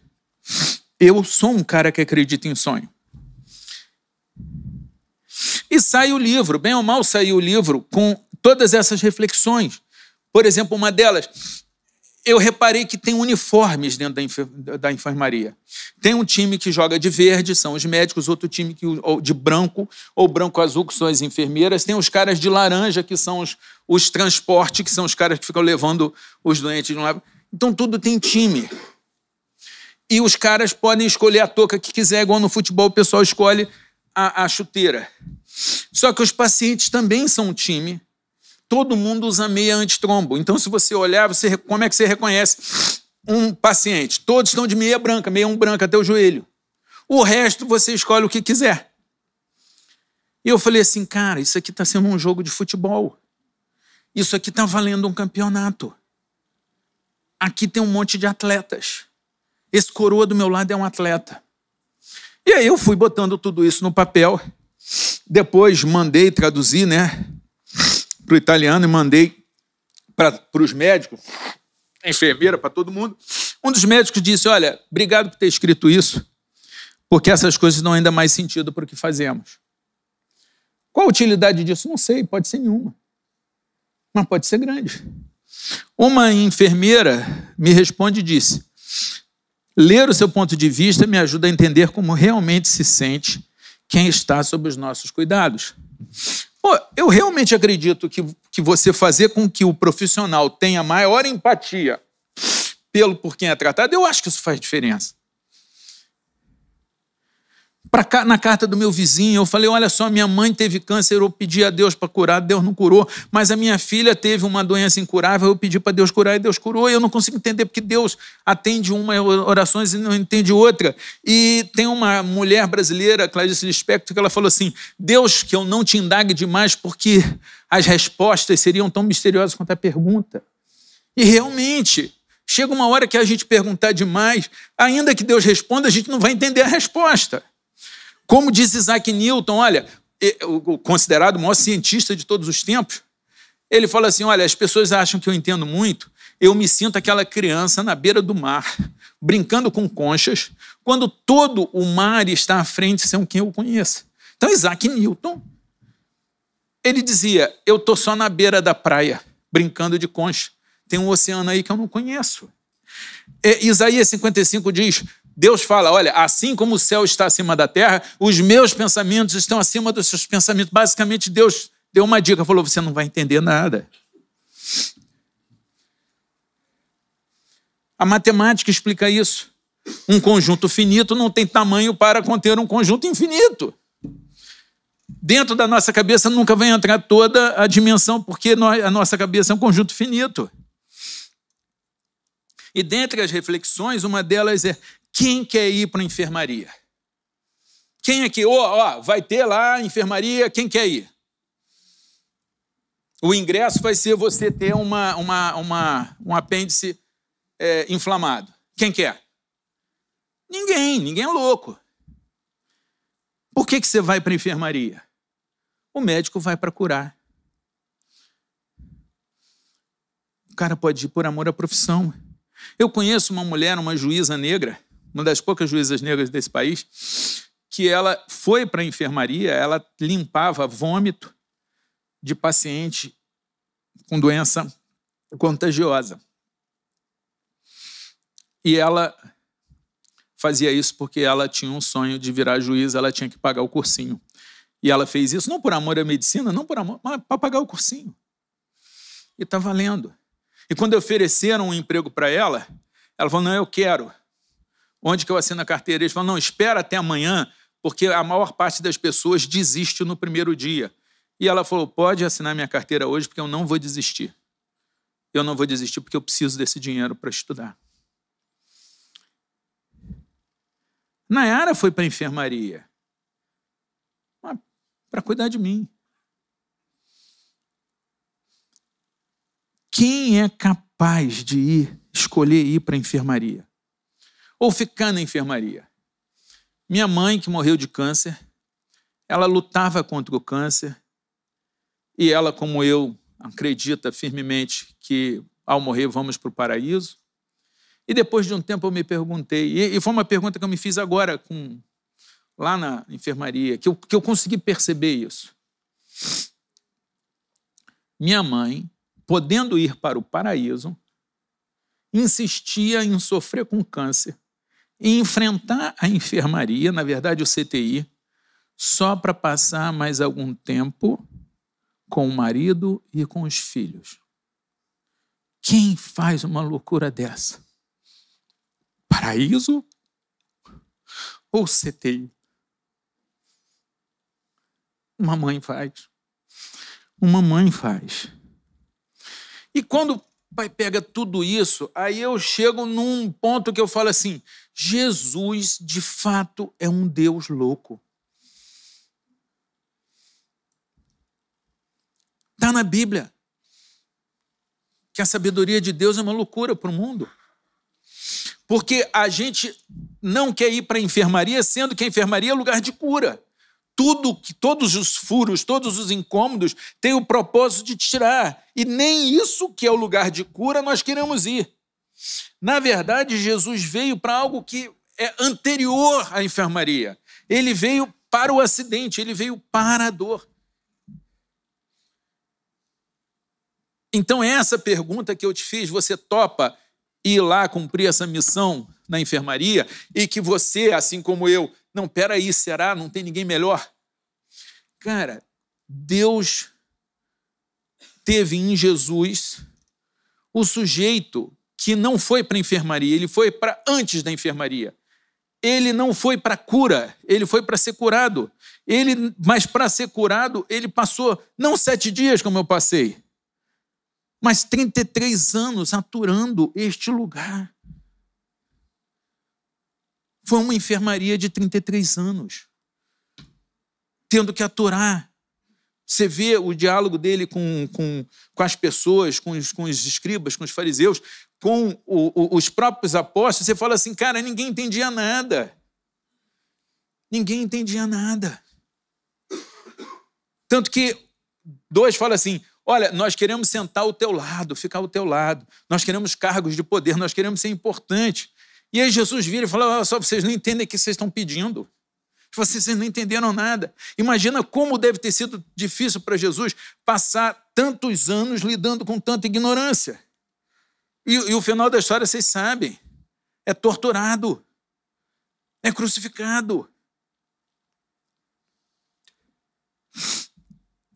Speaker 1: eu sou um cara que acredita em sonho. E sai o livro, bem ou mal saiu o livro, com todas essas reflexões. Por exemplo, uma delas, eu reparei que tem uniformes dentro da enfermaria. Tem um time que joga de verde, são os médicos, outro time de branco ou branco-azul, que são as enfermeiras. Tem os caras de laranja, que são os transportes, que são os caras que ficam levando os doentes de um lado. Então, tudo tem time. E os caras podem escolher a touca que quiser, igual no futebol o pessoal escolhe a chuteira. Só que os pacientes também são um time. Todo mundo usa meia antitrombo. Então, se você olhar, como é que você reconhece um paciente? Todos estão de meia branca, meia branca até o joelho. O resto, você escolhe o que quiser. E eu falei assim, cara, isso aqui está sendo um jogo de futebol. Isso aqui está valendo um campeonato. Aqui tem um monte de atletas. Esse coroa do meu lado é um atleta. E aí eu fui botando tudo isso no papel. Depois mandei traduzir, para o italiano e mandei para os médicos, a enfermeira, para todo mundo. Um dos médicos disse, olha, obrigado por ter escrito isso, porque essas coisas dão ainda mais sentido para o que fazemos. Qual a utilidade disso? Não sei, pode ser nenhuma. Mas pode ser grande. Uma enfermeira me responde e disse, ler o seu ponto de vista me ajuda a entender como realmente se sente quem está sob os nossos cuidados. Pô, eu realmente acredito que você fazer com que o profissional tenha maior empatia por quem é tratado, eu acho que isso faz diferença. Na carta do meu vizinho, eu falei, olha só, minha mãe teve câncer, eu pedi a Deus para curar, Deus não curou, mas a minha filha teve uma doença incurável, eu pedi para Deus curar e Deus curou, e eu não consigo entender porque Deus atende uma orações e não entende outra. E tem uma mulher brasileira, Clarice Lispector, que ela falou assim, Deus, que eu não te indague demais, porque as respostas seriam tão misteriosas quanto a pergunta. E realmente, chega uma hora que a gente perguntar demais, ainda que Deus responda, a gente não vai entender a resposta. Como diz Isaac Newton, olha, o considerado o maior cientista de todos os tempos, ele fala assim, olha, as pessoas acham que eu entendo muito, eu me sinto aquela criança na beira do mar, brincando com conchas, quando todo o mar está à frente sem quem eu conheça. Então, Isaac Newton, ele dizia, eu estou só na beira da praia, brincando de concha. Tem um oceano aí que eu não conheço. Isaías 55 diz, Deus fala, olha, assim como o céu está acima da terra, os meus pensamentos estão acima dos seus pensamentos. Basicamente, Deus deu uma dica, falou, você não vai entender nada. A matemática explica isso. Um conjunto finito não tem tamanho para conter um conjunto infinito. Dentro da nossa cabeça nunca vai entrar toda a dimensão, porque a nossa cabeça é um conjunto finito. E dentre as reflexões, uma delas é, quem quer ir para a enfermaria? Quem aqui, vai ter lá a enfermaria, quem quer ir? O ingresso vai ser você ter um apêndice inflamado. Quem quer? Ninguém é louco. Por que você vai para a enfermaria? O médico vai para curar. O cara pode ir por amor à profissão. Eu conheço uma mulher, uma juíza negra, uma das poucas juízas negras desse país, que ela foi para a enfermaria, ela limpava vômito de paciente com doença contagiosa. E ela fazia isso porque ela tinha um sonho de virar juíza, ela tinha que pagar o cursinho. E ela fez isso não por amor à medicina, não por amor, mas para pagar o cursinho. E está valendo. E quando ofereceram um emprego para ela, ela falou, não, eu quero. Onde que eu assino a carteira? Eles falaram, não, espera até amanhã, porque a maior parte das pessoas desiste no primeiro dia. E ela falou, pode assinar minha carteira hoje, porque eu não vou desistir. Eu não vou desistir porque eu preciso desse dinheiro para estudar. Nayara foi para a enfermaria para cuidar de mim. Quem é capaz de escolher ir para a enfermaria? Ou ficar na enfermaria? Minha mãe, que morreu de câncer, ela lutava contra o câncer e ela, como eu, acredita firmemente que ao morrer vamos para o paraíso. E depois de um tempo eu me perguntei, e foi uma pergunta que eu me fiz agora lá na enfermaria, que eu consegui perceber isso. Minha mãe, podendo ir para o paraíso, insistia em sofrer com câncer e enfrentar a enfermaria, na verdade o CTI, só para passar mais algum tempo com o marido e com os filhos. Quem faz uma loucura dessa? Paraíso ou CTI? Uma mãe faz. Uma mãe faz. E quando o pai pega tudo isso, aí eu chego num ponto que eu falo assim, Jesus, de fato, é um Deus louco. Está na Bíblia que a sabedoria de Deus é uma loucura para o mundo. Porque a gente não quer ir para a enfermaria, sendo que a enfermaria é lugar de cura. Todos os furos, todos os incômodos têm o propósito de tirar. E nem isso que é o lugar de cura nós queremos ir. Na verdade, Jesus veio para algo que é anterior à enfermaria. Ele veio para o acidente, ele veio para a dor. Então, essa pergunta que eu te fiz, você topa ir lá cumprir essa missão na enfermaria e que você, assim como eu, não, peraí, será? Não tem ninguém melhor? Cara, Deus teve em Jesus o sujeito que não foi para a enfermaria, ele foi para antes da enfermaria. Ele não foi para cura, ele foi para ser curado. Mas para ser curado, ele passou não 7 dias como eu passei, mas 33 anos aturando este lugar. Foi uma enfermaria de 33 anos, tendo que aturar. Você vê o diálogo dele com as pessoas, com os escribas, com os fariseus, com os próprios apóstolos, você fala assim, cara, ninguém entendia nada. Ninguém entendia nada. Tanto que 2 falam assim, olha, nós queremos sentar ao teu lado, ficar ao teu lado. Nós queremos cargos de poder, nós queremos ser importantes. E aí Jesus vira e fala, olha só, vocês não entendem o que vocês estão pedindo. Vocês não entenderam nada. Imagina como deve ter sido difícil para Jesus passar tantos anos lidando com tanta ignorância. E o final da história, vocês sabem, é torturado, é crucificado.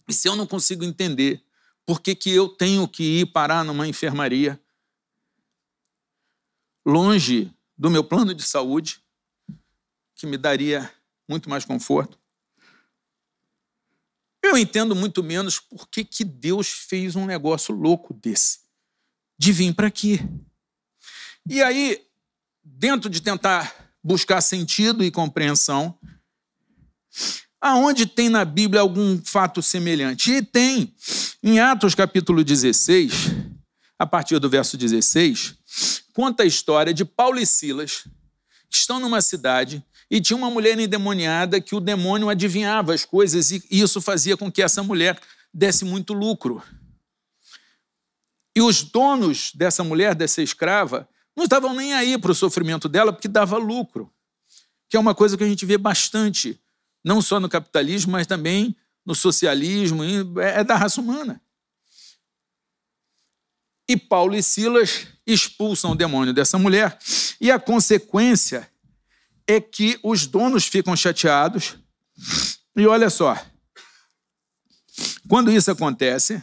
Speaker 1: E se eu não consigo entender por que eu tenho que ir parar numa enfermaria, longe do meu plano de saúde, que me daria muito mais conforto, eu entendo muito menos por que Deus fez um negócio louco desse, de vir para aqui. E aí, dentro de tentar buscar sentido e compreensão, aonde tem na Bíblia algum fato semelhante? E tem. Em Atos capítulo 16, a partir do verso 16, conta a história de Paulo e Silas, que estão numa cidade e tinha uma mulher endemoniada que o demônio adivinhava as coisas e isso fazia com que essa mulher desse muito lucro. E os donos dessa mulher, dessa escrava, não estavam nem aí para o sofrimento dela porque dava lucro, que é uma coisa que a gente vê bastante, não só no capitalismo, mas também no socialismo, é da raça humana. E Paulo e Silas expulsam o demônio dessa mulher e a consequência é que os donos ficam chateados. E olha só, quando isso acontece,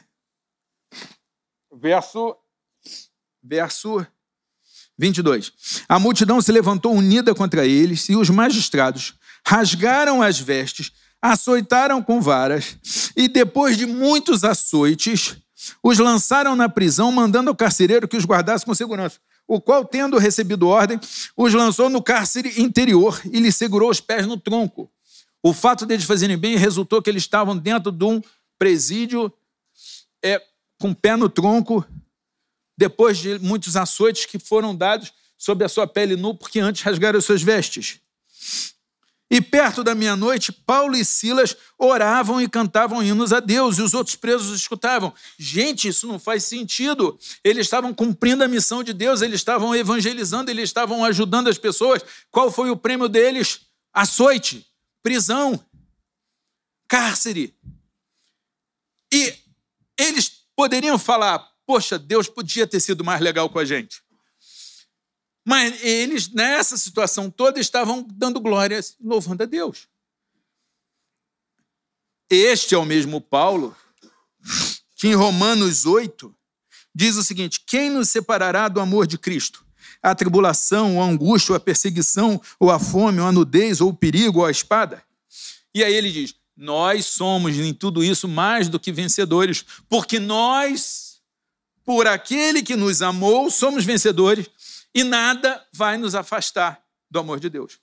Speaker 1: verso 22. A multidão se levantou unida contra eles e os magistrados rasgaram as vestes, açoitaram com varas e depois de muitos açoites, os lançaram na prisão, mandando ao carcereiro que os guardasse com segurança, o qual, tendo recebido ordem, os lançou no cárcere interior e lhes segurou os pés no tronco. O fato deles fazerem bem resultou que eles estavam dentro de um presídio com o pé no tronco, depois de muitos açoites que foram dados sobre a sua pele nua, porque antes rasgaram as suas vestes. E perto da meia-noite, Paulo e Silas oravam e cantavam hinos a Deus, e os outros presos escutavam. Gente, isso não faz sentido. Eles estavam cumprindo a missão de Deus, eles estavam evangelizando, eles estavam ajudando as pessoas. Qual foi o prêmio deles? Açoite, prisão, cárcere. E eles poderiam falar, poxa, Deus podia ter sido mais legal com a gente. Mas eles, nessa situação toda, estavam dando glórias, louvando a Deus. Este é o mesmo Paulo que em Romanos 8 diz o seguinte: quem nos separará do amor de Cristo? A tribulação, ou a angústia, ou a perseguição, ou a fome, ou a nudez, ou o perigo, ou a espada? E aí ele diz, nós somos em tudo isso mais do que vencedores, porque nós, por aquele que nos amou, somos vencedores, e nada vai nos afastar do amor de Deus.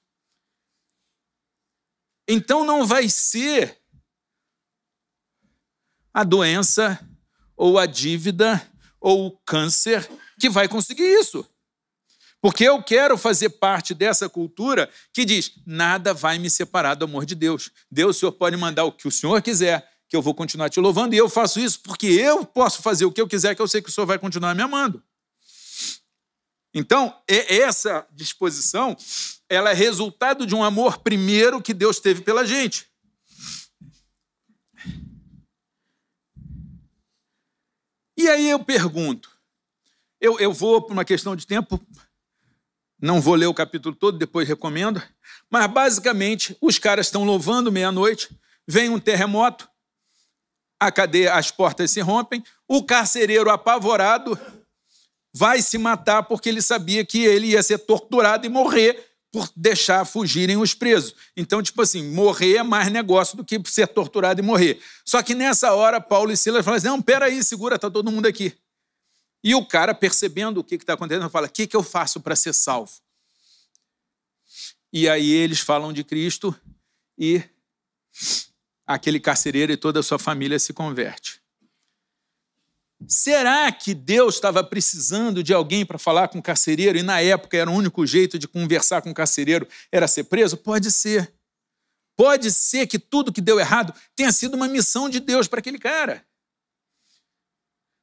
Speaker 1: Então não vai ser a doença, ou a dívida, ou o câncer que vai conseguir isso. Porque eu quero fazer parte dessa cultura que diz, nada vai me separar do amor de Deus. Deus, o Senhor pode mandar o que o Senhor quiser, que eu vou continuar te louvando, e eu faço isso porque eu posso fazer o que eu quiser, que eu sei que o Senhor vai continuar me amando. Então, essa disposição, ela é resultado de um amor primeiro que Deus teve pela gente. E aí eu pergunto, eu vou por uma questão de tempo, não vou ler o capítulo todo, depois recomendo, mas basicamente os caras estão louvando meia-noite, vem um terremoto, a cadeia, as portas se rompem, o carcereiro apavorado vai se matar porque ele sabia que ele ia ser torturado e morrer por deixar fugirem os presos. Então, tipo assim, morrer é mais negócio do que ser torturado e morrer. Só que nessa hora, Paulo e Silas falam assim, não, peraí, segura, está todo mundo aqui. E o cara, percebendo o que está acontecendo, fala, o que eu faço para ser salvo? E aí eles falam de Cristo e aquele carcereiro e toda a sua família se converte. Será que Deus estava precisando de alguém para falar com o carcereiro e na época era o único jeito de conversar com o carcereiro era ser preso? Pode ser. Pode ser que tudo que deu errado tenha sido uma missão de Deus para aquele cara.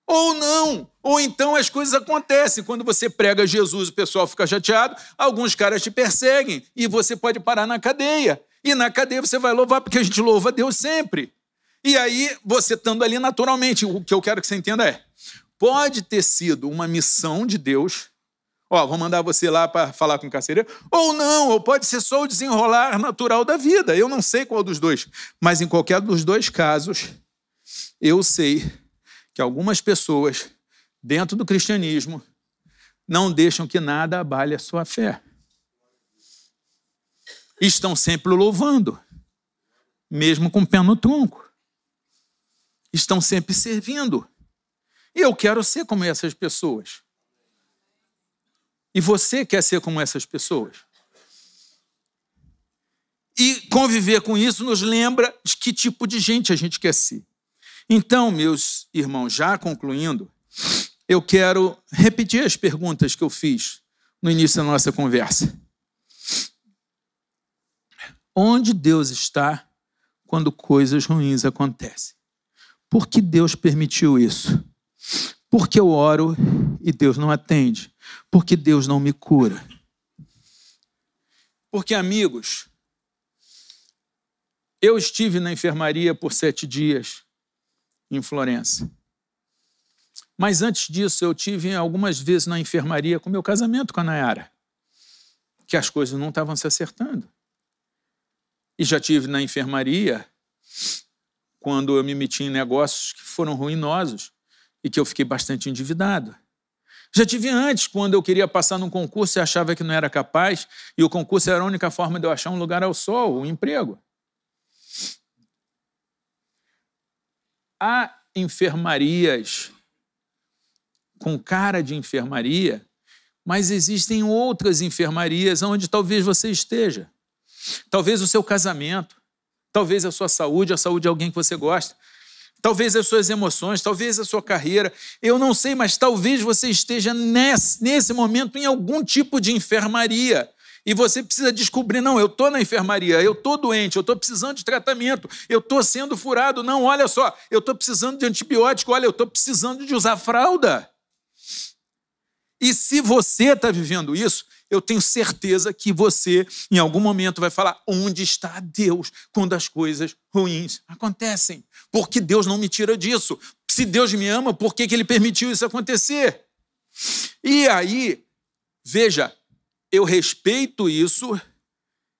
Speaker 1: Ou não. Ou então as coisas acontecem. Quando você prega Jesus, o pessoal fica chateado, alguns caras te perseguem e você pode parar na cadeia. E na cadeia você vai louvar, porque a gente louva a Deus sempre. E aí, você estando ali naturalmente, o que eu quero que você entenda é, pode ter sido uma missão de Deus, vou mandar você lá para falar com o carcereiro, ou não, ou pode ser só o desenrolar natural da vida, eu não sei qual dos dois, mas em qualquer dos dois casos, eu sei que algumas pessoas, dentro do cristianismo, não deixam que nada abale a sua fé. Estão sempre louvando, mesmo com o pé no tronco. Estão sempre servindo. E eu quero ser como essas pessoas. E você quer ser como essas pessoas. E conviver com isso nos lembra de que tipo de gente a gente quer ser. Então, meus irmãos, já concluindo, eu quero repetir as perguntas que eu fiz no início da nossa conversa. onde Deus está quando coisas ruins acontecem? Por que Deus permitiu isso? Porque eu oro e Deus não atende. Porque Deus não me cura. Porque, amigos, eu estive na enfermaria por 7 dias em Florença. Mas antes disso, eu tive algumas vezes na enfermaria com meu casamento com a Nayara, que as coisas não estavam se acertando. E já tive na enfermaria quando eu me meti em negócios que foram ruinosos e que eu fiquei bastante endividado. Já tive antes, quando eu queria passar num concurso e achava que não era capaz, e o concurso era a única forma de eu achar um lugar ao sol, um emprego. Há enfermarias com cara de enfermaria, mas existem outras enfermarias onde talvez você esteja. Talvez o seu casamento, talvez a sua saúde, a saúde de alguém que você gosta, talvez as suas emoções, talvez a sua carreira. Eu não sei, mas talvez você esteja nesse momento em algum tipo de enfermaria. E você precisa descobrir, não, eu estou na enfermaria, eu estou doente, eu estou precisando de tratamento, eu estou sendo furado. Não, olha só, eu estou precisando de antibiótico, olha, eu estou precisando de usar fralda. E se você está vivendo isso, eu tenho certeza que você, em algum momento, vai falar: onde está Deus quando as coisas ruins acontecem? Porque Deus não me tira disso. Se Deus me ama, por que Ele permitiu isso acontecer? E aí, veja, eu respeito isso,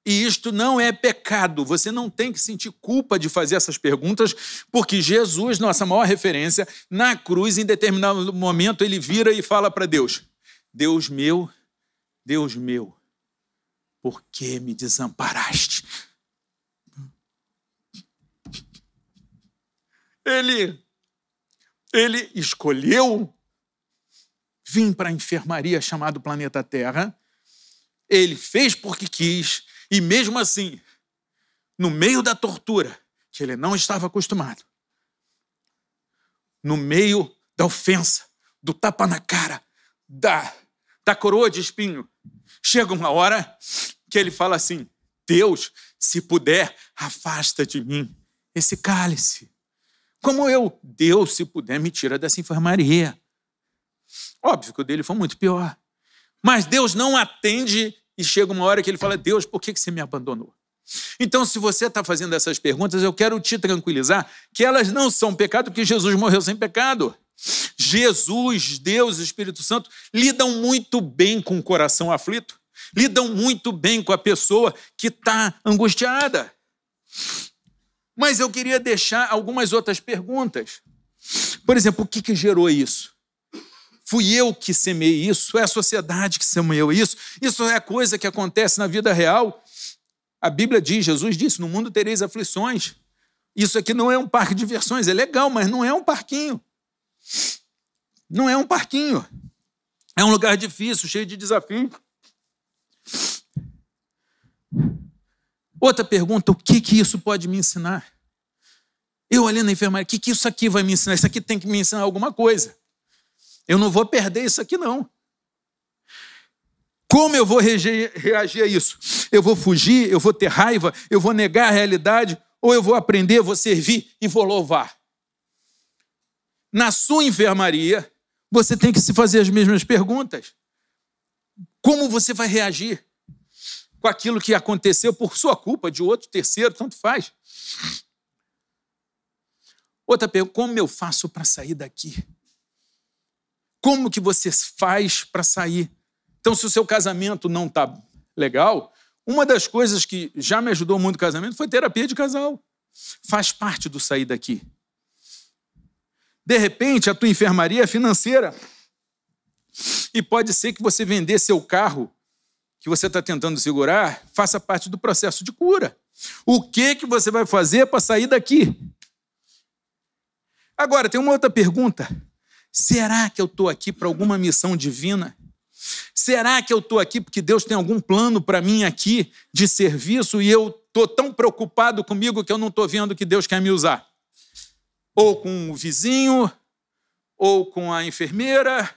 Speaker 1: e isto não é pecado. Você não tem que sentir culpa de fazer essas perguntas, porque Jesus, nossa maior referência, na cruz, em determinado momento, ele vira e fala para Deus: Deus meu, por que me desamparaste? Ele escolheu vir para a enfermaria chamada Planeta Terra. Ele fez porque quis, e mesmo assim, no meio da tortura, que ele não estava acostumado, no meio da ofensa, do tapa na cara, da coroa de espinho, chega uma hora que ele fala assim: Deus, se puder, afasta de mim esse cálice. Como eu? Deus, se puder, me tira dessa enfermaria. Óbvio que o dele foi muito pior. Mas Deus não atende e chega uma hora que ele fala: Deus, por que você me abandonou? Então, se você está fazendo essas perguntas, eu quero te tranquilizar que elas não são pecado, porque Jesus morreu sem pecado. Jesus, Deus, Espírito Santo lidam muito bem com o coração aflito, lidam muito bem com a pessoa que está angustiada. Mas eu queria deixar algumas outras perguntas. Por exemplo, o que gerou isso? Fui eu que semeei isso? É a sociedade que semeou isso? Isso é coisa que acontece na vida real? A Bíblia diz, Jesus disse: no mundo tereis aflições. Isso aqui não é um parque de diversões, é legal, mas não é um parquinho. Não é um parquinho. É um lugar difícil, cheio de desafios. Outra pergunta: o que isso pode me ensinar? Eu olhando na enfermaria, o que isso aqui vai me ensinar? Isso aqui tem que me ensinar alguma coisa. Eu não vou perder isso aqui, não. Como eu vou reagir a isso? Eu vou fugir? Eu vou ter raiva? Eu vou negar a realidade? Ou eu vou aprender, vou servir e vou louvar? Na sua enfermaria, você tem que se fazer as mesmas perguntas. Como você vai reagir com aquilo que aconteceu por sua culpa, de outro, terceiro, tanto faz? Outra pergunta: como eu faço para sair daqui? Como que você faz para sair? Então, se o seu casamento não está legal, uma das coisas que já me ajudou muito no casamento foi terapia de casal. Faz parte do sair daqui. De repente, a tua enfermaria é financeira. E pode ser que você vender seu carro, que você está tentando segurar, faça parte do processo de cura. O que você vai fazer para sair daqui? Agora, tem uma outra pergunta. Será que eu estou aqui para alguma missão divina? Será que eu estou aqui porque Deus tem algum plano para mim aqui de serviço e eu estou tão preocupado comigo que eu não estou vendo que Deus quer me usar? Ou com o vizinho, ou com a enfermeira,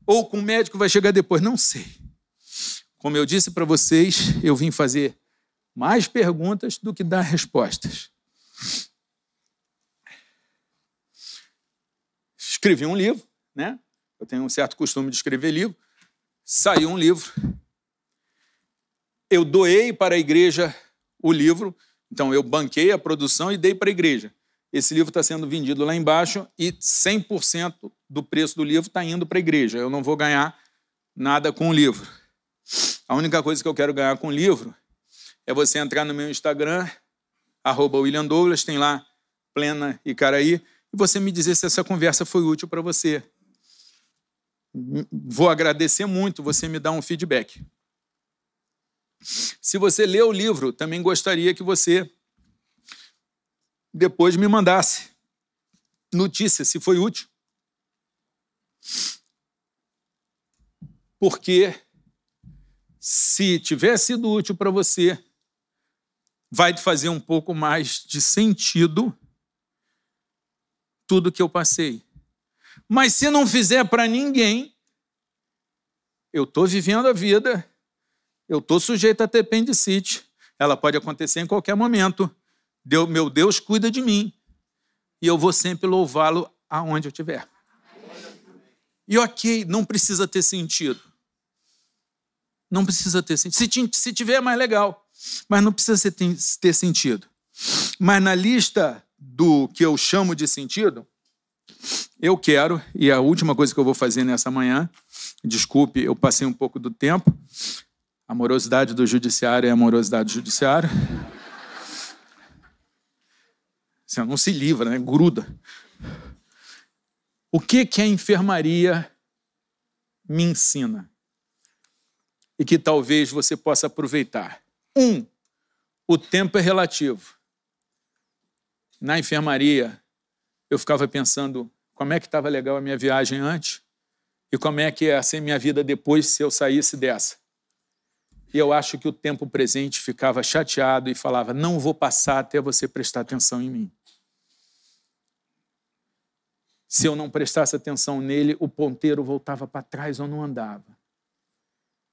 Speaker 1: ou com o médico que vai chegar depois. Não sei. Como eu disse para vocês, eu vim fazer mais perguntas do que dá respostas. Escrevi um livro, né? Eu tenho um certo costume de escrever livro. Saiu um livro. Eu doei para a igreja o livro. Então, eu banquei a produção e dei para a igreja. Esse livro está sendo vendido lá embaixo e 100% do preço do livro está indo para a igreja. Eu não vou ganhar nada com o livro. A única coisa que eu quero ganhar com o livro é você entrar no meu Instagram, @WilliamDouglas, tem lá Plena Icaraí, e você me dizer se essa conversa foi útil para você. Vou agradecer muito, você me dá um feedback. Se você lê o livro, também gostaria que você depois me mandasse notícia, se foi útil. Porque se tiver sido útil para você, vai te fazer um pouco mais de sentido tudo que eu passei. Mas se não fizer para ninguém, eu estou vivendo a vida, eu estou sujeito a ter apendicite, ela pode acontecer em qualquer momento. Meu Deus cuida de mim e eu vou sempre louvá-lo aonde eu estiver. E ok, não precisa ter sentido. Não precisa ter sentido. Se tiver, é mais legal. Mas não precisa ter sentido. Mas na lista do que eu chamo de sentido, eu quero, e a última coisa que eu vou fazer nessa manhã, desculpe, eu passei um pouco do tempo, a morosidade do judiciário é a morosidade do judiciário. Você não se livra, né? Gruda. O que a enfermaria me ensina? E que talvez você possa aproveitar. O tempo é relativo. Na enfermaria, eu ficava pensando como é que estava legal a minha viagem antes e como é que ia ser minha vida depois se eu saísse dessa. E eu acho que o tempo presente ficava chateado e falava, não vou passar até você prestar atenção em mim. Se eu não prestasse atenção nele, o ponteiro voltava para trás ou não andava.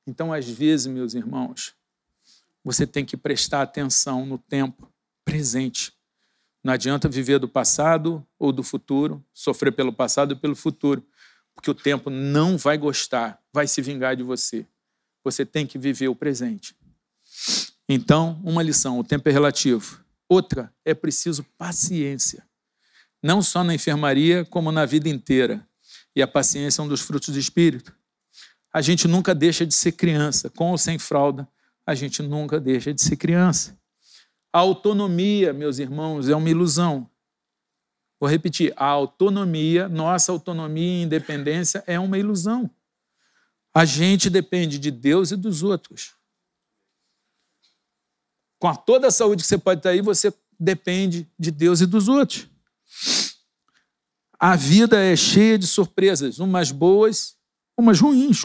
Speaker 1: Então, às vezes, meus irmãos, você tem que prestar atenção no tempo presente. Não adianta viver do passado ou do futuro, sofrer pelo passado e pelo futuro, porque o tempo não vai gostar, vai se vingar de você. Você tem que viver o presente. Então, uma lição, o tempo é relativo. Outra, é preciso paciência. Não só na enfermaria, como na vida inteira. E a paciência é um dos frutos do Espírito. A gente nunca deixa de ser criança. Com ou sem fralda, a gente nunca deixa de ser criança. A autonomia, meus irmãos, é uma ilusão. Vou repetir, a autonomia, nossa autonomia e independência é uma ilusão. A gente depende de Deus e dos outros. Com toda a saúde que você pode ter aí, você depende de Deus e dos outros. A vida é cheia de surpresas, umas boas, umas ruins.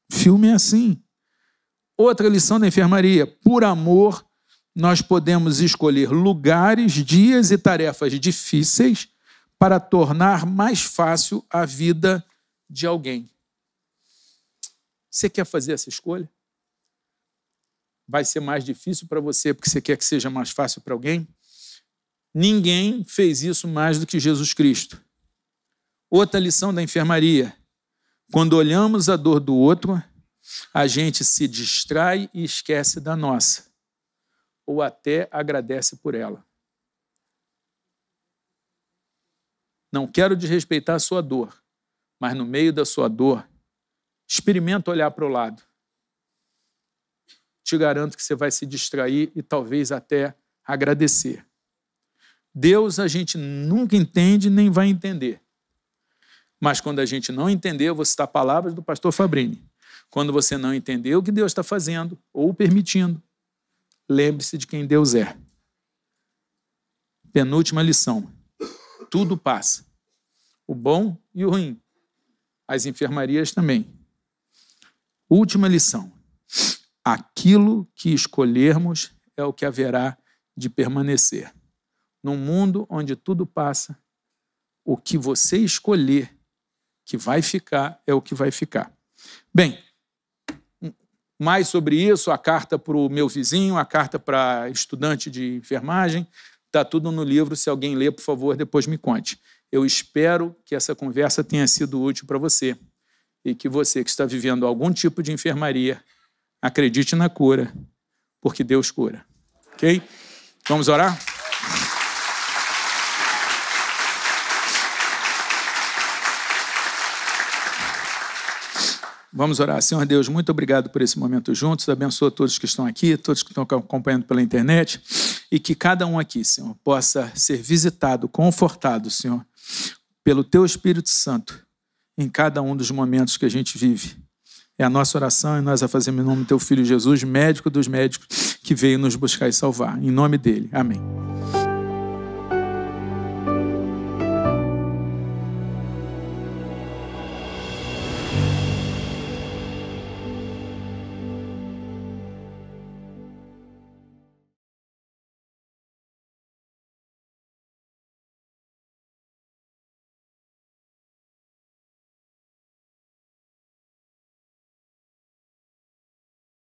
Speaker 1: Filme é assim. Outra lição da enfermaria, por amor, nós podemos escolher lugares, dias e tarefas difíceis para tornar mais fácil a vida de alguém. Você quer fazer essa escolha? Vai ser mais difícil para você porque você quer que seja mais fácil para alguém? Ninguém fez isso mais do que Jesus Cristo. Outra lição da enfermaria. Quando olhamos a dor do outro, a gente se distrai e esquece da nossa. Ou até agradece por ela. Não quero desrespeitar a sua dor, mas no meio da sua dor, experimenta olhar para o lado. Te garanto que você vai se distrair e talvez até agradecer. Deus a gente nunca entende nem vai entender. Mas quando a gente não entender, eu vou citar palavras do pastor Fabrini. Quando você não entender o que Deus está fazendo ou permitindo, lembre-se de quem Deus é. Penúltima lição. Tudo passa. O bom e o ruim. As enfermarias também. Última lição. Aquilo que escolhermos é o que haverá de permanecer. Num mundo onde tudo passa, o que você escolher que vai ficar é o que vai ficar. Bem, mais sobre isso, a carta para o meu vizinho, a carta para estudante de enfermagem, está tudo no livro. Se alguém ler, por favor, depois me conte. Eu espero que essa conversa tenha sido útil para você e que você que está vivendo algum tipo de enfermaria acredite na cura, porque Deus cura. Ok? Vamos orar? Vamos orar. Senhor Deus, muito obrigado por esse momento juntos. Abençoa todos que estão aqui, todos que estão acompanhando pela internet, e que cada um aqui, Senhor, possa ser visitado, confortado, Senhor, pelo Teu Espírito Santo em cada um dos momentos que a gente vive. É a nossa oração e nós a fazemos em nome do Teu Filho Jesus, médico dos médicos, que veio nos buscar e salvar. Em nome dele. Amém.